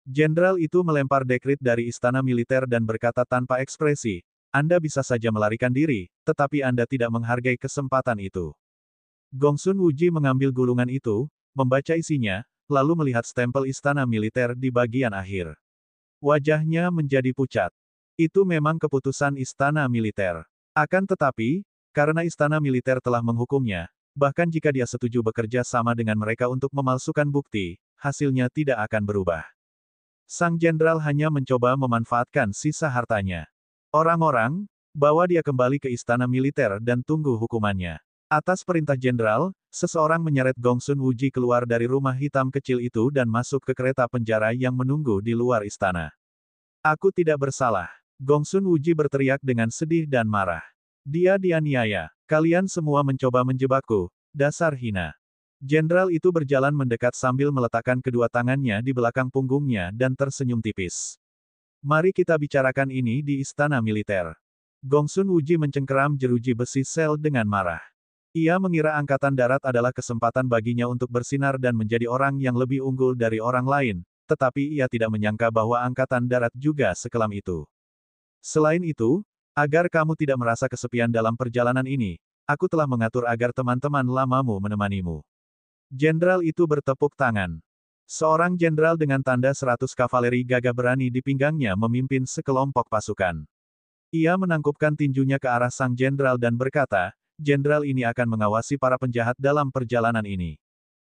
Speaker 1: Jenderal itu melempar dekrit dari istana militer dan berkata tanpa ekspresi, Anda bisa saja melarikan diri, tetapi Anda tidak menghargai kesempatan itu. Gong Sun Wuji mengambil gulungan itu, membaca isinya, lalu melihat stempel istana militer di bagian akhir. Wajahnya menjadi pucat. Itu memang keputusan istana militer. Akan tetapi, karena istana militer telah menghukumnya, bahkan jika dia setuju bekerja sama dengan mereka untuk memalsukan bukti, hasilnya tidak akan berubah. Sang jenderal hanya mencoba memanfaatkan sisa hartanya. Orang-orang, bawa dia kembali ke istana militer dan tunggu hukumannya. Atas perintah jenderal, seseorang menyeret Gong Sun Wuji keluar dari rumah hitam kecil itu dan masuk ke kereta penjara yang menunggu di luar istana. Aku tidak bersalah. Gong Sun Wuji berteriak dengan sedih dan marah. Dia dianiaya. Kalian semua mencoba menjebakku. Dasar hina. Jenderal itu berjalan mendekat sambil meletakkan kedua tangannya di belakang punggungnya dan tersenyum tipis. Mari kita bicarakan ini di istana militer. Gong Sun Wuji mencengkeram jeruji besi sel dengan marah. Ia mengira angkatan darat adalah kesempatan baginya untuk bersinar dan menjadi orang yang lebih unggul dari orang lain, tetapi ia tidak menyangka bahwa angkatan darat juga sekelam itu. Selain itu, agar kamu tidak merasa kesepian dalam perjalanan ini, aku telah mengatur agar teman-teman lamamu menemanimu. Jenderal itu bertepuk tangan. Seorang jenderal dengan tanda 100 kavaleri gagah berani di pinggangnya memimpin sekelompok pasukan. Ia menangkupkan tinjunya ke arah sang jenderal dan berkata, jenderal ini akan mengawasi para penjahat dalam perjalanan ini.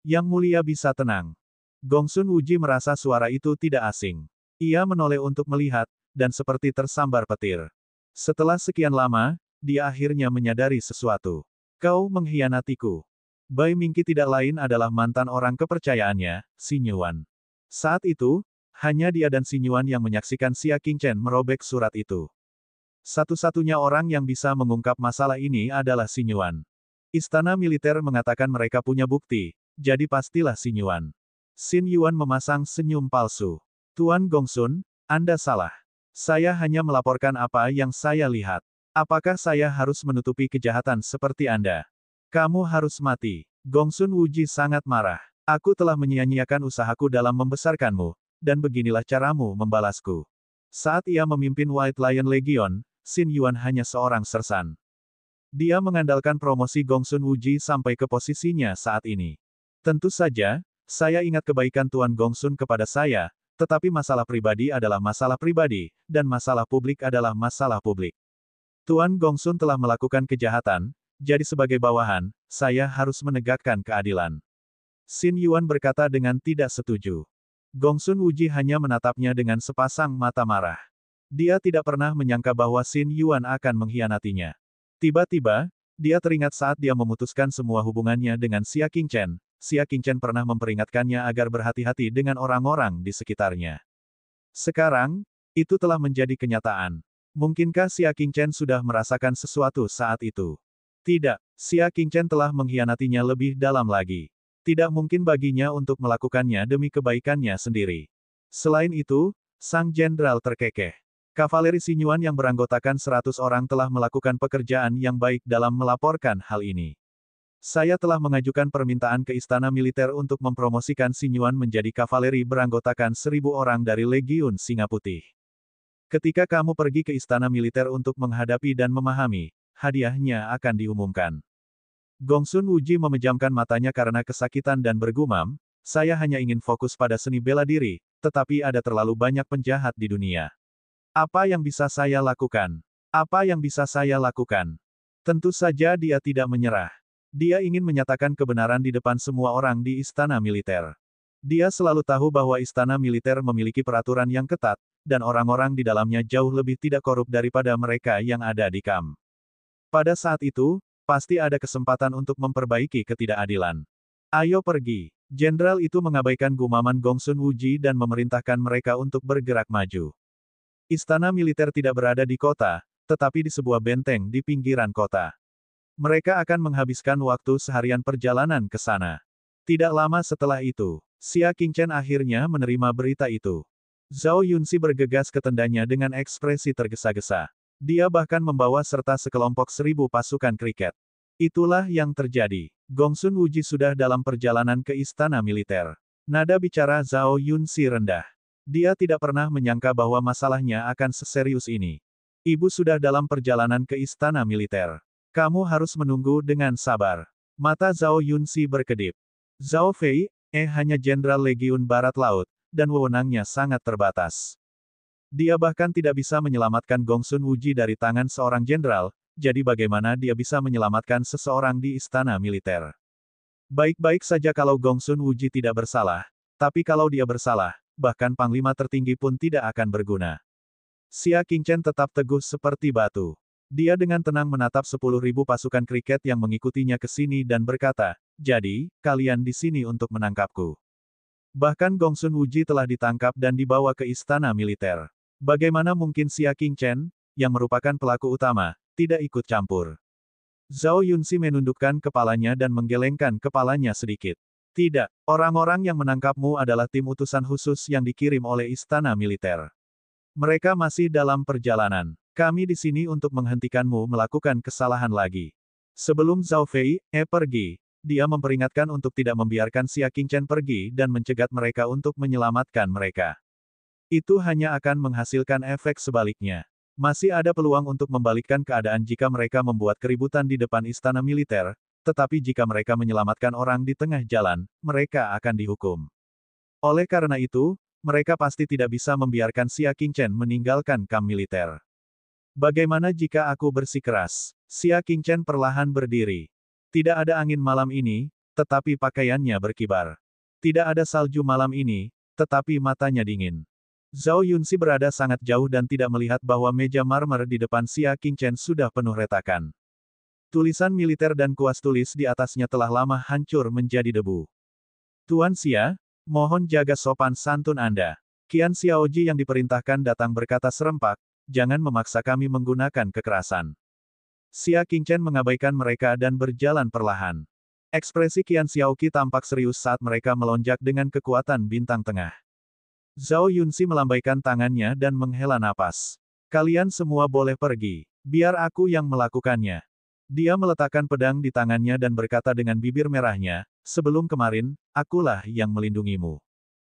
Speaker 1: Yang mulia bisa tenang. Gong Sun Wuji merasa suara itu tidak asing. Ia menoleh untuk melihat, dan seperti tersambar petir. Setelah sekian lama, dia akhirnya menyadari sesuatu. Kau mengkhianatiku. Bai Mingqi tidak lain adalah mantan orang kepercayaannya, Xi Nyuan. Saat itu, hanya dia dan Xing Yuan yang menyaksikan Xia Qingchen merobek surat itu. Satu-satunya orang yang bisa mengungkap masalah ini adalah Xing Yuan. Istana militer mengatakan mereka punya bukti, jadi pastilah Xing Yuan. Xing Yuan memasang senyum palsu. Tuan Gongsun, Anda salah. Saya hanya melaporkan apa yang saya lihat. Apakah saya harus menutupi kejahatan seperti Anda? Kamu harus mati. Gongsun Wuji sangat marah. Aku telah menyia-nyiakan usahaku dalam membesarkanmu, dan beginilah caramu membalasku. Saat ia memimpin White Lion Legion, Xing Yuan hanya seorang sersan. Dia mengandalkan promosi Gongsun Wuji sampai ke posisinya saat ini. Tentu saja, saya ingat kebaikan Tuan Gongsun kepada saya, tetapi masalah pribadi adalah masalah pribadi, dan masalah publik adalah masalah publik. Tuan Gongsun telah melakukan kejahatan, jadi sebagai bawahan, saya harus menegakkan keadilan. Xing Yuan berkata dengan tidak setuju. Gongsun Wuji hanya menatapnya dengan sepasang mata marah. Dia tidak pernah menyangka bahwa Xing Yuan akan mengkhianatinya. Tiba-tiba, dia teringat saat dia memutuskan semua hubungannya dengan Xia Qingchen. Xia Qingchen pernah memperingatkannya agar berhati-hati dengan orang-orang di sekitarnya. Sekarang, itu telah menjadi kenyataan. Mungkinkah Xia Qingchen sudah merasakan sesuatu saat itu? Tidak, Xia Qingchen telah mengkhianatinya lebih dalam lagi. Tidak mungkin baginya untuk melakukannya demi kebaikannya sendiri. Selain itu, Sang Jenderal terkekeh. Kavaleri Xing Yuan yang beranggotakan 100 orang telah melakukan pekerjaan yang baik dalam melaporkan hal ini. Saya telah mengajukan permintaan ke istana militer untuk mempromosikan Xing Yuan menjadi kavaleri beranggotakan 1000 orang dari Legiun Singa Putih. Ketika kamu pergi ke istana militer untuk menghadapi dan memahami, hadiahnya akan diumumkan. Gongsun Wuji memejamkan matanya karena kesakitan dan bergumam, saya hanya ingin fokus pada seni bela diri, tetapi ada terlalu banyak penjahat di dunia. Apa yang bisa saya lakukan? Apa yang bisa saya lakukan? Tentu saja dia tidak menyerah. Dia ingin menyatakan kebenaran di depan semua orang di istana militer. Dia selalu tahu bahwa istana militer memiliki peraturan yang ketat, dan orang-orang di dalamnya jauh lebih tidak korup daripada mereka yang ada di KAM. Pada saat itu, pasti ada kesempatan untuk memperbaiki ketidakadilan. Ayo pergi. Jenderal itu mengabaikan gumaman Gongsun Wuji dan memerintahkan mereka untuk bergerak maju. Istana militer tidak berada di kota, tetapi di sebuah benteng di pinggiran kota. Mereka akan menghabiskan waktu seharian perjalanan ke sana. Tidak lama setelah itu, Xia Qingchen akhirnya menerima berita itu. Zhao Yunxi bergegas ke tendanya dengan ekspresi tergesa-gesa. Dia bahkan membawa serta sekelompok 1000 pasukan kriket. Itulah yang terjadi. Gongsun Wuji sudah dalam perjalanan ke istana militer. Nada bicara Zhao Yunxi rendah. Dia tidak pernah menyangka bahwa masalahnya akan seserius ini. Ibu sudah dalam perjalanan ke istana militer. Kamu harus menunggu dengan sabar. Mata Zhao Yunxi berkedip. Zhao Fei, hanya Jenderal Legiun Barat Laut, dan wewenangnya sangat terbatas. Dia bahkan tidak bisa menyelamatkan Gongsun Wuji dari tangan seorang jenderal, jadi bagaimana dia bisa menyelamatkan seseorang di istana militer? Baik-baik saja kalau Gongsun Wuji tidak bersalah, tapi kalau dia bersalah, bahkan Panglima tertinggi pun tidak akan berguna. Xia Qingchen tetap teguh seperti batu. Dia dengan tenang menatap 10.000 pasukan kriket yang mengikutinya ke sini dan berkata, jadi, kalian di sini untuk menangkapku. Bahkan Gongsun Wuji telah ditangkap dan dibawa ke istana militer. Bagaimana mungkin Xia Qingchen, yang merupakan pelaku utama, tidak ikut campur? Zhao Yunxi menundukkan kepalanya dan menggelengkan kepalanya sedikit. Tidak, orang-orang yang menangkapmu adalah tim utusan khusus yang dikirim oleh istana militer. Mereka masih dalam perjalanan. Kami di sini untuk menghentikanmu melakukan kesalahan lagi. Sebelum Zhao Fei, pergi, dia memperingatkan untuk tidak membiarkan Xia Qingchen pergi dan mencegat mereka untuk menyelamatkan mereka. Itu hanya akan menghasilkan efek sebaliknya. Masih ada peluang untuk membalikkan keadaan jika mereka membuat keributan di depan istana militer, tetapi jika mereka menyelamatkan orang di tengah jalan, mereka akan dihukum. Oleh karena itu, mereka pasti tidak bisa membiarkan Xia Qingchen meninggalkan KAM militer. Bagaimana jika aku bersikeras? Xia Qingchen perlahan berdiri. Tidak ada angin malam ini, tetapi pakaiannya berkibar. Tidak ada salju malam ini, tetapi matanya dingin. Zhao Yunxi berada sangat jauh dan tidak melihat bahwa meja marmer di depan Xia Qingchen sudah penuh retakan. Tulisan militer dan kuas tulis di atasnya telah lama hancur menjadi debu. Tuan Xia, Mohon jaga sopan santun Anda. Qian Xiaoji yang diperintahkan datang berkata serempak, jangan memaksa kami menggunakan kekerasan. Xia Qingchen mengabaikan mereka dan berjalan perlahan. Ekspresi Qian Xiaoqi tampak serius saat mereka melonjak dengan kekuatan bintang tengah. Zhao Yunxi melambaikan tangannya dan menghela napas. Kalian semua boleh pergi. Biar aku yang melakukannya. Dia meletakkan pedang di tangannya dan berkata dengan bibir merahnya, sebelum kemarin, akulah yang melindungimu.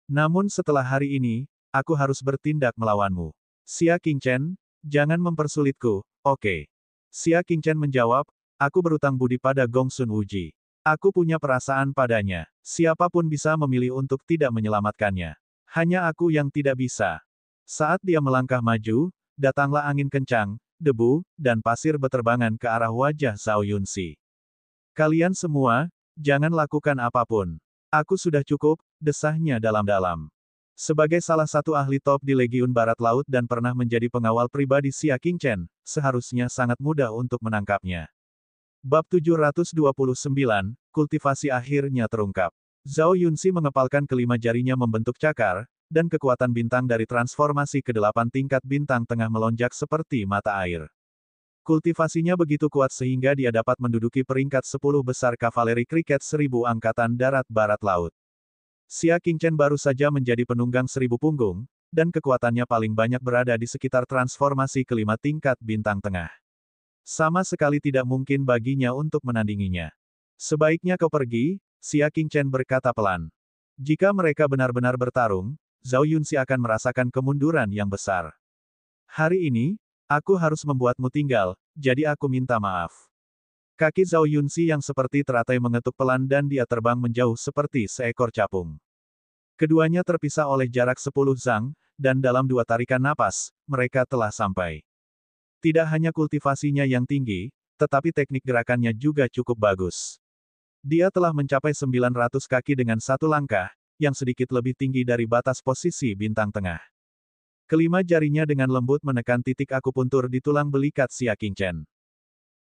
Speaker 1: Namun setelah hari ini, aku harus bertindak melawanmu. Xia Qingchen, jangan mempersulitku, oke. Xia Qingchen menjawab, aku berutang budi pada Gong Sun Wuji. Aku punya perasaan padanya. Siapapun bisa memilih untuk tidak menyelamatkannya. Hanya aku yang tidak bisa. Saat dia melangkah maju, datanglah angin kencang, debu, dan pasir beterbangan ke arah wajah Zhao Yunxi. Kalian semua, jangan lakukan apapun. Aku sudah cukup, desahnya dalam-dalam. Sebagai salah satu ahli top di Legiun Barat Laut dan pernah menjadi pengawal pribadi Xia Qingchen, seharusnya sangat mudah untuk menangkapnya. Bab 729, kultivasi akhirnya terungkap. Zhao Yunxi mengepalkan kelima jarinya membentuk cakar, dan kekuatan bintang dari transformasi ke-8 tingkat bintang tengah melonjak seperti mata air. Kultivasinya begitu kuat sehingga dia dapat menduduki peringkat 10 besar kavaleri kriket 1000 Angkatan Darat Barat Laut. Xia Qingchen baru saja menjadi penunggang 1000 punggung, dan kekuatannya paling banyak berada di sekitar transformasi ke-5 tingkat bintang tengah. Sama sekali tidak mungkin baginya untuk menandinginya. Sebaiknya kau pergi, Xia Qingchen berkata pelan. Jika mereka benar-benar bertarung, Zhao Yunxi akan merasakan kemunduran yang besar. Hari ini, aku harus membuatmu tinggal, jadi aku minta maaf. Kaki Zhao Yunxi yang seperti teratai mengetuk pelan dan dia terbang menjauh seperti seekor capung. Keduanya terpisah oleh jarak 10 zang, dan dalam 2 tarikan napas, mereka telah sampai. Tidak hanya kultivasinya yang tinggi, tetapi teknik gerakannya juga cukup bagus. Dia telah mencapai 900 kaki dengan satu langkah, yang sedikit lebih tinggi dari batas posisi bintang tengah. Kelima jarinya dengan lembut menekan titik akupuntur di tulang belikat Xia Qingchen.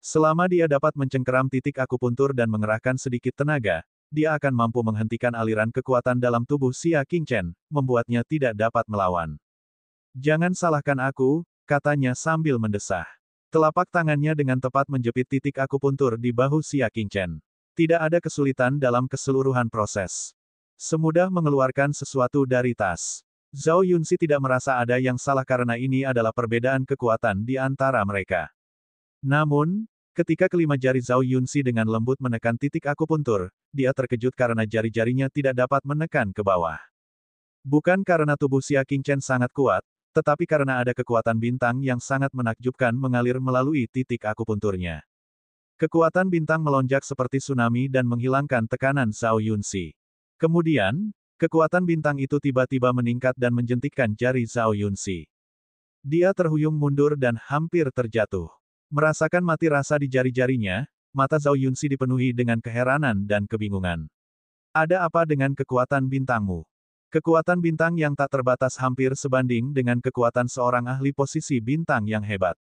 Speaker 1: Selama dia dapat mencengkeram titik akupuntur dan mengerahkan sedikit tenaga, dia akan mampu menghentikan aliran kekuatan dalam tubuh Xia Qingchen, membuatnya tidak dapat melawan. Jangan salahkan aku, katanya sambil mendesah. Telapak tangannya dengan tepat menjepit titik akupuntur di bahu Xia Qingchen. Tidak ada kesulitan dalam keseluruhan proses. Semudah mengeluarkan sesuatu dari tas. Zhao Yunxi tidak merasa ada yang salah karena ini adalah perbedaan kekuatan di antara mereka. Namun, ketika kelima jari Zhao Yunxi dengan lembut menekan titik akupuntur, dia terkejut karena jari-jarinya tidak dapat menekan ke bawah. Bukan karena tubuh Xia Qingchen sangat kuat, tetapi karena ada kekuatan bintang yang sangat menakjubkan mengalir melalui titik akupunturnya. Kekuatan bintang melonjak seperti tsunami dan menghilangkan tekanan Zhao Yunxi. Kemudian, kekuatan bintang itu tiba-tiba meningkat dan menjentikkan jari Zhao Yunxi. Dia terhuyung mundur dan hampir terjatuh. Merasakan mati rasa di jari-jarinya, mata Zhao Yunxi dipenuhi dengan keheranan dan kebingungan. Ada apa dengan kekuatan bintangmu? Kekuatan bintang yang tak terbatas hampir sebanding dengan kekuatan seorang ahli posisi bintang yang hebat.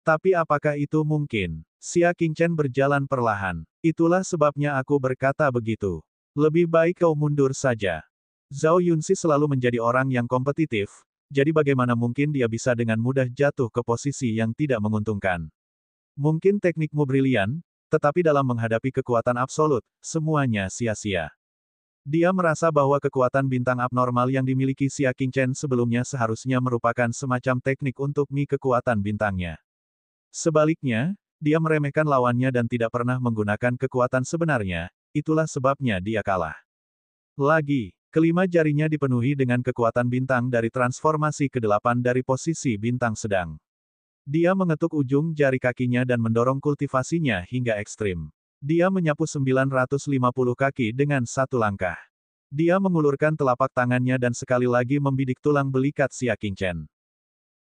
Speaker 1: Tapi apakah itu mungkin? Xia Qingchen berjalan perlahan. Itulah sebabnya aku berkata begitu. Lebih baik kau mundur saja. Zhao Yunxi selalu menjadi orang yang kompetitif, jadi bagaimana mungkin dia bisa dengan mudah jatuh ke posisi yang tidak menguntungkan. Mungkin teknikmu brilian, tetapi dalam menghadapi kekuatan absolut, semuanya sia-sia. Dia merasa bahwa kekuatan bintang abnormal yang dimiliki Xia Qingchen sebelumnya seharusnya merupakan semacam teknik untuk kekuatan bintangnya. Sebaliknya, dia meremehkan lawannya dan tidak pernah menggunakan kekuatan sebenarnya, itulah sebabnya dia kalah. Lagi, kelima jarinya dipenuhi dengan kekuatan bintang dari transformasi ke-8 dari posisi bintang sedang. Dia mengetuk ujung jari kakinya dan mendorong kultivasinya hingga ekstrim. Dia menyapu 950 kaki dengan satu langkah. Dia mengulurkan telapak tangannya dan sekali lagi membidik tulang belikat Xia Qingchen.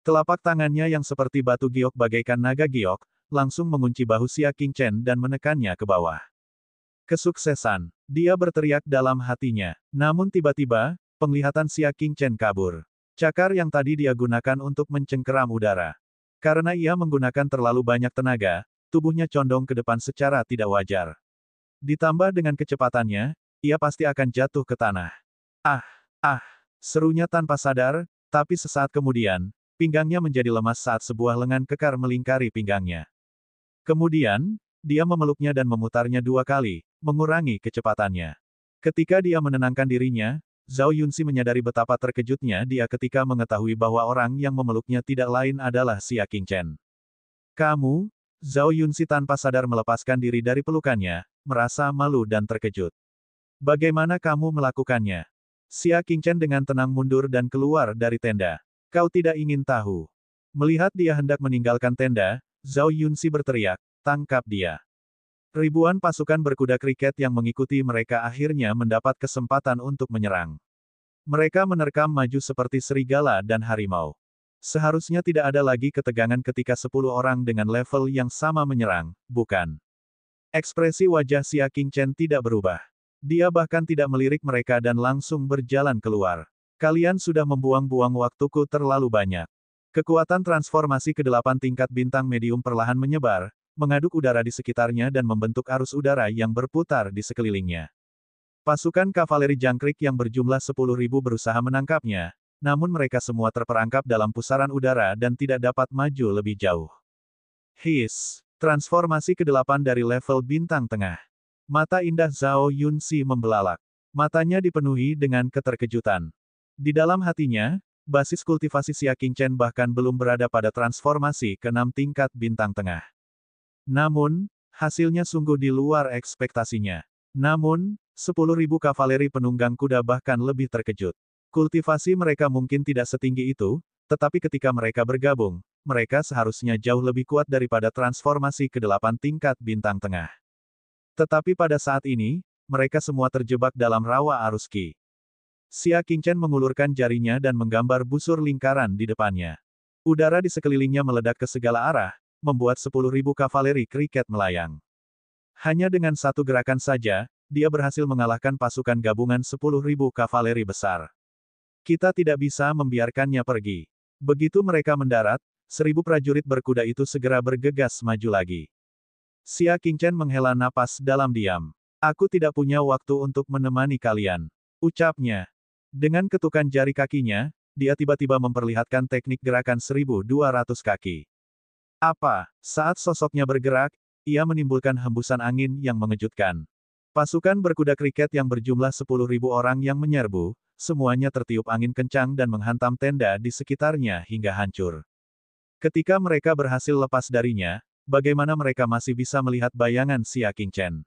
Speaker 1: Telapak tangannya yang seperti batu giok bagaikan naga giok, langsung mengunci bahu Xia Qingchen dan menekannya ke bawah. Kesuksesan, dia berteriak dalam hatinya. Namun tiba-tiba, penglihatan Xia Qingchen kabur. Cakar yang tadi dia gunakan untuk mencengkeram udara. Karena ia menggunakan terlalu banyak tenaga, tubuhnya condong ke depan secara tidak wajar. Ditambah dengan kecepatannya, ia pasti akan jatuh ke tanah. Ah, ah, serunya tanpa sadar, tapi sesaat kemudian, pinggangnya menjadi lemas saat sebuah lengan kekar melingkari pinggangnya. Kemudian, dia memeluknya dan memutarnya 2 kali, mengurangi kecepatannya. Ketika dia menenangkan dirinya, Zhao Yunxi menyadari betapa terkejutnya dia ketika mengetahui bahwa orang yang memeluknya tidak lain adalah Xia Qingchen. Kamu? Zhao Yunxi tanpa sadar melepaskan diri dari pelukannya, merasa malu dan terkejut. Bagaimana kamu melakukannya? Xia Qingchen dengan tenang mundur dan keluar dari tenda. Kau tidak ingin tahu. Melihat dia hendak meninggalkan tenda, Zhao Yunxi berteriak, tangkap dia. Ribuan pasukan berkuda kriket yang mengikuti mereka akhirnya mendapat kesempatan untuk menyerang. Mereka menerkam maju seperti serigala dan harimau. Seharusnya tidak ada lagi ketegangan ketika 10 orang dengan level yang sama menyerang, bukan? Ekspresi wajah Xia Qingchen tidak berubah. Dia bahkan tidak melirik mereka dan langsung berjalan keluar. Kalian sudah membuang-buang waktuku terlalu banyak. Kekuatan transformasi ke-8 tingkat bintang medium perlahan menyebar, mengaduk udara di sekitarnya dan membentuk arus udara yang berputar di sekelilingnya. Pasukan kavaleri jangkrik yang berjumlah 10.000 berusaha menangkapnya, namun mereka semua terperangkap dalam pusaran udara dan tidak dapat maju lebih jauh. His, transformasi ke-8 dari level bintang tengah. Mata indah Zhao Yunxi membelalak. Matanya dipenuhi dengan keterkejutan. Di dalam hatinya, basis kultivasi Xia Qingchen bahkan belum berada pada transformasi ke-6 tingkat bintang tengah. Namun, hasilnya sungguh di luar ekspektasinya. Namun, 10.000 kavaleri penunggang kuda bahkan lebih terkejut. Kultivasi mereka mungkin tidak setinggi itu, tetapi ketika mereka bergabung, mereka seharusnya jauh lebih kuat daripada transformasi ke-8 tingkat bintang tengah. Tetapi pada saat ini, mereka semua terjebak dalam rawa arus Qi. Xia Qingchen mengulurkan jarinya dan menggambar busur lingkaran di depannya. Udara di sekelilingnya meledak ke segala arah, membuat 10.000 kavaleri kriket melayang. Hanya dengan satu gerakan saja, dia berhasil mengalahkan pasukan gabungan 10.000 kavaleri besar. Kita tidak bisa membiarkannya pergi. Begitu mereka mendarat, 1.000 prajurit berkuda itu segera bergegas maju lagi. Xia Qingchen menghela napas dalam diam. Aku tidak punya waktu untuk menemani kalian, ucapnya. Dengan ketukan jari kakinya, dia tiba-tiba memperlihatkan teknik gerakan 1.200 kaki. Apa? Saat sosoknya bergerak, ia menimbulkan hembusan angin yang mengejutkan. Pasukan berkuda kriket yang berjumlah 10.000 orang yang menyerbu, semuanya tertiup angin kencang dan menghantam tenda di sekitarnya hingga hancur. Ketika mereka berhasil lepas darinya, bagaimana mereka masih bisa melihat bayangan Xia Qingchen?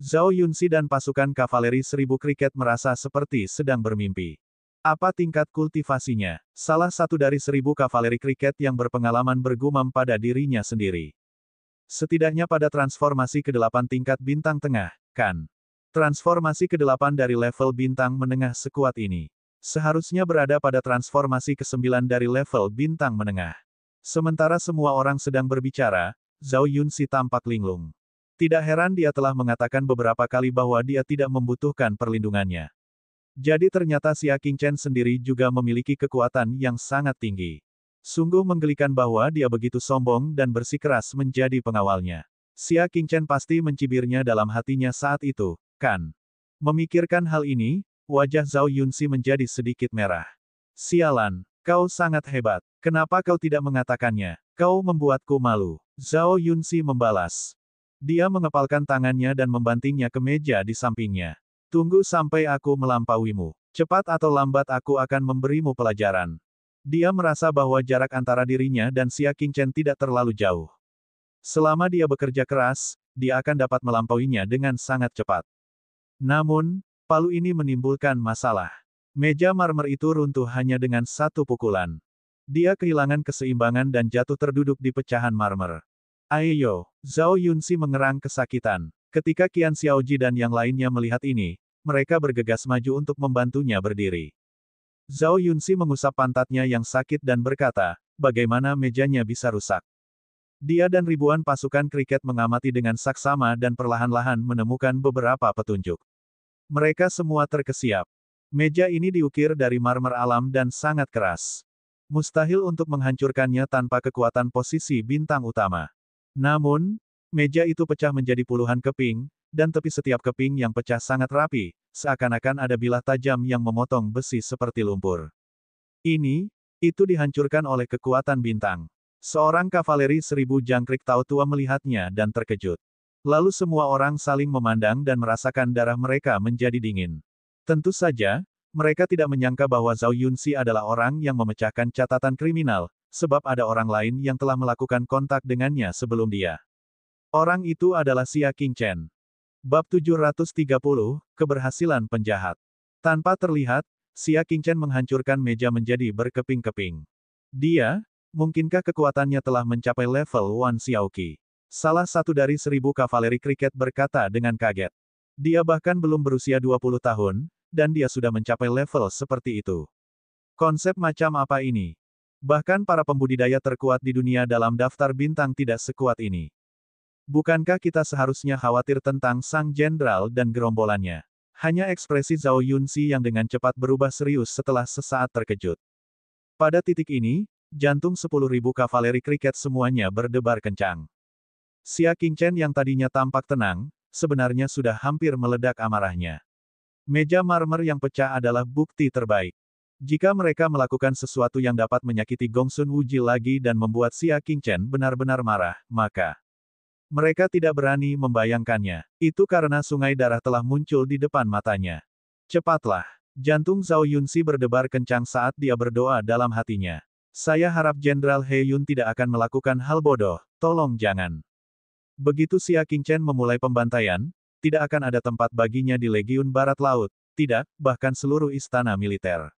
Speaker 1: Zhao Yunxi dan pasukan kavaleri 1.000 kriket merasa seperti sedang bermimpi. Apa tingkat kultivasinya? Salah satu dari 1.000 kavaleri kriket yang berpengalaman bergumam pada dirinya sendiri. Setidaknya pada transformasi ke-8 tingkat bintang tengah, kan? Transformasi ke-8 dari level bintang menengah sekuat ini. Seharusnya berada pada transformasi ke-9 dari level bintang menengah. Sementara semua orang sedang berbicara, Zhao Yunxi tampak linglung. Tidak heran dia telah mengatakan beberapa kali bahwa dia tidak membutuhkan perlindungannya. Jadi ternyata Xia Qingchen sendiri juga memiliki kekuatan yang sangat tinggi. Sungguh menggelikan bahwa dia begitu sombong dan bersikeras menjadi pengawalnya. Xia Qingchen pasti mencibirnya dalam hatinya saat itu, kan? Memikirkan hal ini, wajah Zhao Yunxi menjadi sedikit merah. Sialan, kau sangat hebat. Kenapa kau tidak mengatakannya? Kau membuatku malu. Zhao Yunxi membalas. Dia mengepalkan tangannya dan membantingnya ke meja di sampingnya. Tunggu sampai aku melampauimu. Cepat atau lambat aku akan memberimu pelajaran. Dia merasa bahwa jarak antara dirinya dan Xia Qingchen tidak terlalu jauh. Selama dia bekerja keras, dia akan dapat melampauinya dengan sangat cepat. Namun, palu ini menimbulkan masalah. Meja marmer itu runtuh hanya dengan satu pukulan. Dia kehilangan keseimbangan dan jatuh terduduk di pecahan marmer. Ayo, Zhao Yunxi mengerang kesakitan. Ketika Qian Xiaoji dan yang lainnya melihat ini, mereka bergegas maju untuk membantunya berdiri. Zhao Yunxi mengusap pantatnya yang sakit dan berkata, bagaimana mejanya bisa rusak? Dia dan ribuan pasukan kriket mengamati dengan saksama dan perlahan-lahan menemukan beberapa petunjuk. Mereka semua terkesiap. Meja ini diukir dari marmer alam dan sangat keras. Mustahil untuk menghancurkannya tanpa kekuatan posisi bintang utama. Namun, meja itu pecah menjadi puluhan keping, dan tepi setiap keping yang pecah sangat rapi, seakan-akan ada bilah tajam yang memotong besi seperti lumpur. Itu dihancurkan oleh kekuatan bintang. Seorang kavaleri 1000 jangkrik Tao tua melihatnya dan terkejut. Lalu semua orang saling memandang dan merasakan darah mereka menjadi dingin. Tentu saja, mereka tidak menyangka bahwa Zhao Yunxi adalah orang yang memecahkan catatan kriminal, sebab ada orang lain yang telah melakukan kontak dengannya sebelum dia. Orang itu adalah Xia Qingchen. Bab 730, Keberhasilan Penjahat. Tanpa terlihat, Xia Qingchen menghancurkan meja menjadi berkeping-keping. Mungkinkah kekuatannya telah mencapai level Wan Xiaoqi? Salah satu dari 1000 kavaleri kriket berkata dengan kaget. Dia bahkan belum berusia 20 tahun, dan dia sudah mencapai level seperti itu. Konsep macam apa ini? Bahkan para pembudidaya terkuat di dunia dalam daftar bintang tidak sekuat ini. Bukankah kita seharusnya khawatir tentang Sang Jenderal dan gerombolannya? Hanya ekspresi Zhao Yunxi yang dengan cepat berubah serius setelah sesaat terkejut. Pada titik ini, jantung 10.000 kavaleri kriket semuanya berdebar kencang. Xia Qingchen yang tadinya tampak tenang, sebenarnya sudah hampir meledak amarahnya. Meja marmer yang pecah adalah bukti terbaik. Jika mereka melakukan sesuatu yang dapat menyakiti Gongsun Wuji lagi dan membuat Xia Qingchen benar-benar marah, maka mereka tidak berani membayangkannya. Itu karena sungai darah telah muncul di depan matanya. Cepatlah. Jantung Zhao Yunxi berdebar kencang saat dia berdoa dalam hatinya. Saya harap Jenderal He Yun tidak akan melakukan hal bodoh, tolong jangan. Begitu Xia Qingchen memulai pembantaian, tidak akan ada tempat baginya di Legiun Barat Laut, tidak, bahkan seluruh istana militer.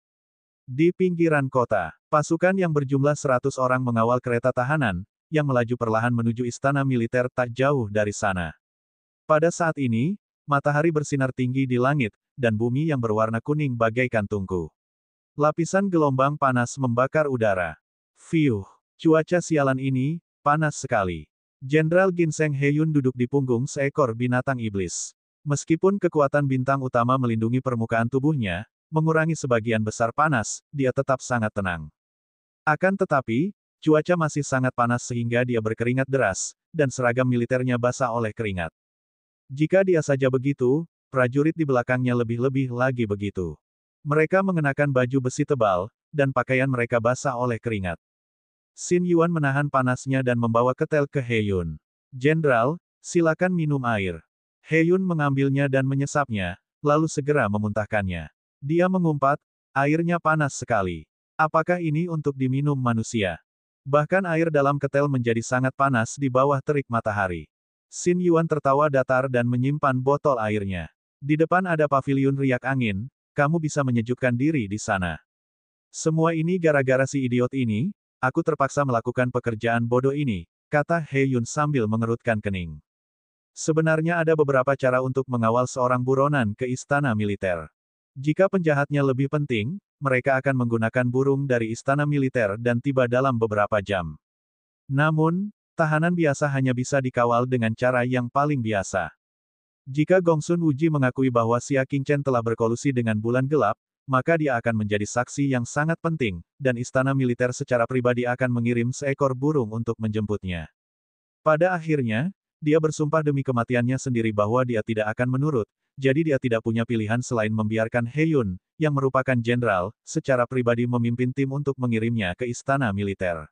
Speaker 1: Di pinggiran kota, pasukan yang berjumlah 100 orang mengawal kereta tahanan, yang melaju perlahan menuju istana militer tak jauh dari sana. Pada saat ini, matahari bersinar tinggi di langit, dan bumi yang berwarna kuning bagaikan tungku. Lapisan gelombang panas membakar udara. Fiuh, cuaca sialan ini, panas sekali. Jenderal Ginseng He Yun duduk di punggung seekor binatang iblis. Meskipun kekuatan bintang utama melindungi permukaan tubuhnya, mengurangi sebagian besar panas, dia tetap sangat tenang. Akan tetapi, cuaca masih sangat panas sehingga dia berkeringat deras, dan seragam militernya basah oleh keringat. Jika dia saja begitu, prajurit di belakangnya lebih-lebih lagi begitu. Mereka mengenakan baju besi tebal, dan pakaian mereka basah oleh keringat. Xin Yuan menahan panasnya dan membawa ketel ke He Yun. Jenderal, silakan minum air. He Yun mengambilnya dan menyesapnya, lalu segera memuntahkannya. Dia mengumpat, airnya panas sekali. Apakah ini untuk diminum manusia? Bahkan air dalam ketel menjadi sangat panas di bawah terik matahari. Xin Yuan tertawa datar dan menyimpan botol airnya. Di depan ada paviliun riak angin, kamu bisa menyejukkan diri di sana. Semua ini gara-gara si idiot ini, aku terpaksa melakukan pekerjaan bodoh ini, kata He Yun sambil mengerutkan kening. Sebenarnya ada beberapa cara untuk mengawal seorang buronan ke istana militer. Jika penjahatnya lebih penting, mereka akan menggunakan burung dari istana militer dan tiba dalam beberapa jam. Namun, tahanan biasa hanya bisa dikawal dengan cara yang paling biasa. Jika Gongsun Wuji mengakui bahwa Xia Qingchen telah berkolusi dengan bulan gelap, maka dia akan menjadi saksi yang sangat penting, dan istana militer secara pribadi akan mengirim seekor burung untuk menjemputnya. Pada akhirnya, dia bersumpah demi kematiannya sendiri bahwa dia tidak akan menurut, jadi dia tidak punya pilihan selain membiarkan He Yun, yang merupakan jenderal, secara pribadi memimpin tim untuk mengirimnya ke istana militer.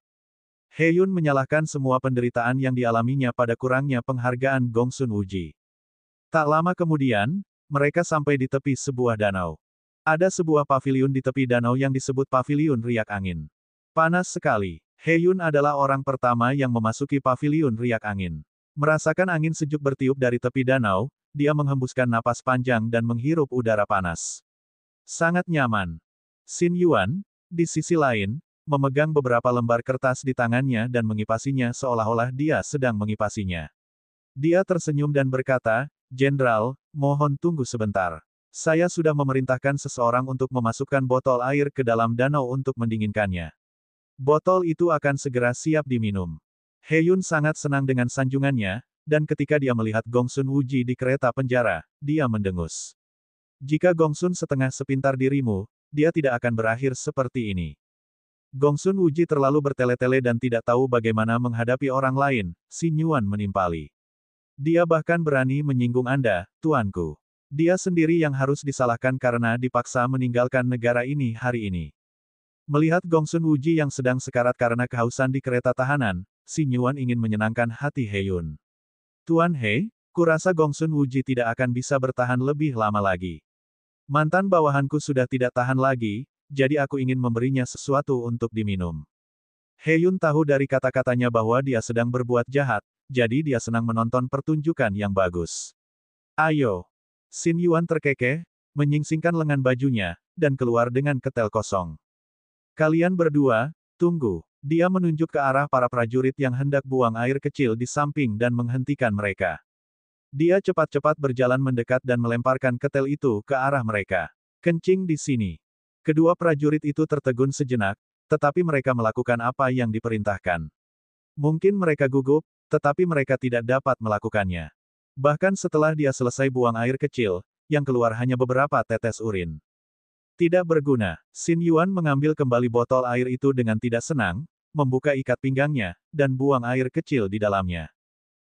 Speaker 1: He Yun menyalahkan semua penderitaan yang dialaminya pada kurangnya penghargaan Gongsun Wuji. Tak lama kemudian, mereka sampai di tepi sebuah danau. Ada sebuah paviliun di tepi danau yang disebut paviliun riak angin. Panas sekali. He Yun adalah orang pertama yang memasuki paviliun riak angin. Merasakan angin sejuk bertiup dari tepi danau, dia menghembuskan napas panjang dan menghirup udara panas. Sangat nyaman. Xin Yuan, di sisi lain, memegang beberapa lembar kertas di tangannya dan mengipasinya seolah-olah dia sedang mengipasinya. Dia tersenyum dan berkata, Jenderal, mohon tunggu sebentar. Saya sudah memerintahkan seseorang untuk memasukkan botol air ke dalam danau untuk mendinginkannya. Botol itu akan segera siap diminum. He Yun sangat senang dengan sanjungannya, dan ketika dia melihat Gongsun Wuji di kereta penjara, dia mendengus. Jika Gongsun setengah sepintar dirimu, dia tidak akan berakhir seperti ini. Gongsun Wuji terlalu bertele-tele dan tidak tahu bagaimana menghadapi orang lain, Xin Yuan menimpali. Dia bahkan berani menyinggung Anda, tuanku. Dia sendiri yang harus disalahkan karena dipaksa meninggalkan negara ini hari ini. Melihat Gongsun Wuji yang sedang sekarat karena kehausan di kereta tahanan, Xing Yuan ingin menyenangkan hati He Yun. Tuan He, kurasa Gongsun Wuji tidak akan bisa bertahan lebih lama lagi. Mantan bawahanku sudah tidak tahan lagi, jadi aku ingin memberinya sesuatu untuk diminum. He Yun tahu dari kata-katanya bahwa dia sedang berbuat jahat, jadi dia senang menonton pertunjukan yang bagus. Ayo. Xin Yuan terkekeh, menyingsingkan lengan bajunya, dan keluar dengan ketel kosong. Kalian berdua, tunggu. Dia menunjuk ke arah para prajurit yang hendak buang air kecil di samping dan menghentikan mereka. Dia cepat-cepat berjalan mendekat dan melemparkan ketel itu ke arah mereka. Kencing di sini. Kedua prajurit itu tertegun sejenak, tetapi mereka melakukan apa yang diperintahkan. Mungkin mereka gugup, tetapi mereka tidak dapat melakukannya. Bahkan setelah dia selesai buang air kecil, yang keluar hanya beberapa tetes urin. Tidak berguna. Xin Yuan mengambil kembali botol air itu dengan tidak senang, membuka ikat pinggangnya, dan buang air kecil di dalamnya.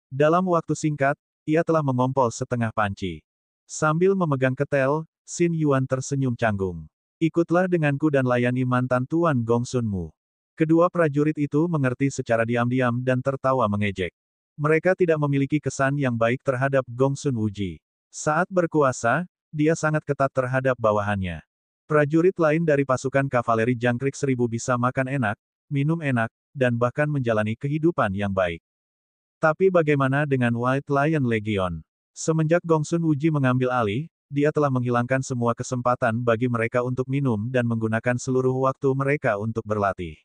Speaker 1: Dalam waktu singkat, ia telah mengompol setengah panci. Sambil memegang ketel, Xin Yuan tersenyum canggung. Ikutlah denganku dan layani mantan tuan Gongsunmu. Kedua prajurit itu mengerti secara diam-diam dan tertawa mengejek. Mereka tidak memiliki kesan yang baik terhadap Gongsun Wuji. Saat berkuasa, dia sangat ketat terhadap bawahannya. Prajurit lain dari pasukan kavaleri jangkrik 1000 bisa makan enak, minum enak, dan bahkan menjalani kehidupan yang baik. Tapi bagaimana dengan White Lion Legion? Semenjak Gongsun Wuji mengambil alih, dia telah menghilangkan semua kesempatan bagi mereka untuk minum dan menggunakan seluruh waktu mereka untuk berlatih.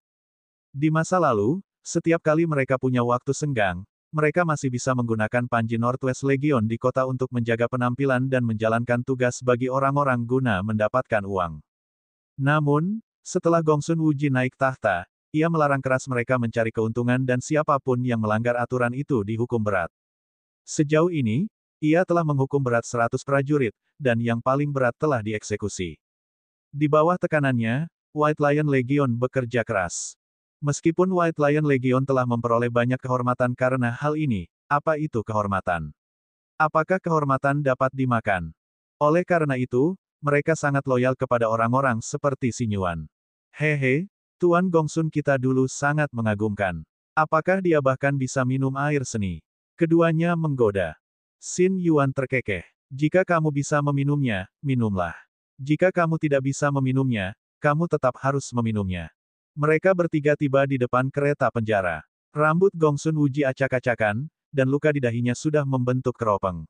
Speaker 1: Di masa lalu, setiap kali mereka punya waktu senggang, mereka masih bisa menggunakan Panji Northwest Legion di kota untuk menjaga penampilan dan menjalankan tugas bagi orang-orang guna mendapatkan uang. Namun, setelah Gongsun Wuji naik tahta, ia melarang keras mereka mencari keuntungan dan siapapun yang melanggar aturan itu dihukum berat. Sejauh ini, ia telah menghukum berat 100 prajurit, dan yang paling berat telah dieksekusi. Di bawah tekanannya, White Lion Legion bekerja keras. Meskipun White Lion Legion telah memperoleh banyak kehormatan karena hal ini, apa itu kehormatan? Apakah kehormatan dapat dimakan? Oleh karena itu, mereka sangat loyal kepada orang-orang seperti Xin Yuan. Hehe, Tuan Gongsun kita dulu sangat mengagumkan. Apakah dia bahkan bisa minum air seni? Keduanya menggoda. Xin Yuan terkekeh. Jika kamu bisa meminumnya, minumlah. Jika kamu tidak bisa meminumnya, kamu tetap harus meminumnya. Mereka bertiga tiba di depan kereta penjara. Rambut Gongsun Wuji acak-acakan, dan luka di dahinya sudah membentuk keropeng.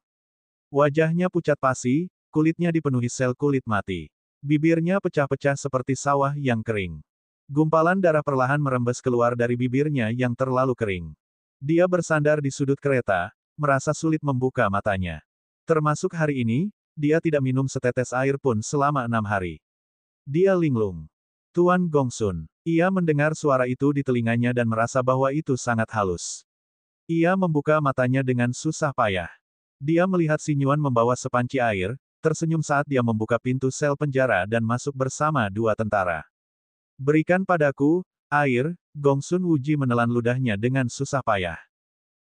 Speaker 1: Wajahnya pucat pasi, kulitnya dipenuhi sel kulit mati. Bibirnya pecah-pecah seperti sawah yang kering. Gumpalan darah perlahan merembes keluar dari bibirnya yang terlalu kering. Dia bersandar di sudut kereta, merasa sulit membuka matanya. Termasuk hari ini, dia tidak minum setetes air pun selama 6 hari. Dia linglung. Tuan Gongsun. Ia mendengar suara itu di telinganya dan merasa bahwa itu sangat halus. Ia membuka matanya dengan susah payah. Dia melihat Xin Yuan membawa sepanci air, tersenyum saat dia membuka pintu sel penjara dan masuk bersama dua tentara. Berikan padaku, air, Gongsun Wuji menelan ludahnya dengan susah payah.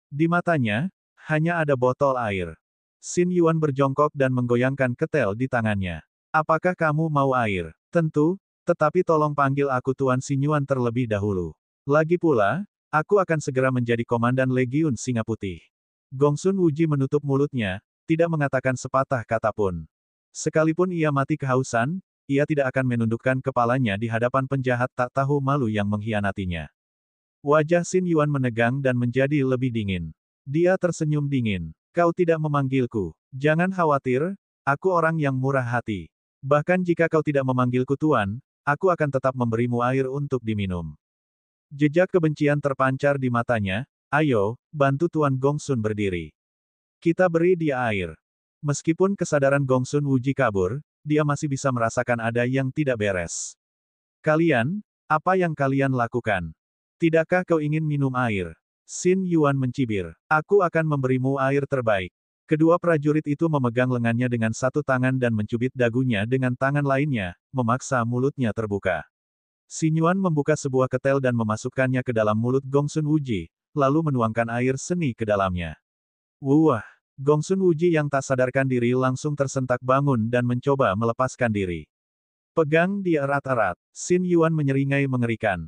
Speaker 1: Di matanya, hanya ada botol air. Xin Yuan berjongkok dan menggoyangkan ketel di tangannya. Apakah kamu mau air? Tentu. Tetapi tolong panggil aku Tuan Xin Yuan terlebih dahulu. Lagi pula, aku akan segera menjadi komandan Legiun Singa Putih. Gongsun Wuji menutup mulutnya, tidak mengatakan sepatah kata pun. Sekalipun ia mati kehausan, ia tidak akan menundukkan kepalanya di hadapan penjahat tak tahu malu yang mengkhianatinya. Wajah Xin Yuan menegang dan menjadi lebih dingin. Dia tersenyum dingin. Kau tidak memanggilku. Jangan khawatir, aku orang yang murah hati. Bahkan jika kau tidak memanggilku Tuan, aku akan tetap memberimu air untuk diminum. Jejak kebencian terpancar di matanya. Ayo, bantu Tuan Gongsun berdiri. Kita beri dia air. Meskipun kesadaran Gongsun Wuji kabur, dia masih bisa merasakan ada yang tidak beres. Kalian, apa yang kalian lakukan? Tidakkah kau ingin minum air? Xin Yuan mencibir. Aku akan memberimu air terbaik. Kedua prajurit itu memegang lengannya dengan satu tangan dan mencubit dagunya dengan tangan lainnya, memaksa mulutnya terbuka. Xin Yuan membuka sebuah ketel dan memasukkannya ke dalam mulut Gongsun Wuji, lalu menuangkan air seni ke dalamnya. Wah! Gongsun Wuji yang tak sadarkan diri langsung tersentak bangun dan mencoba melepaskan diri. Pegang dia erat-erat. Xin Yuan menyeringai mengerikan.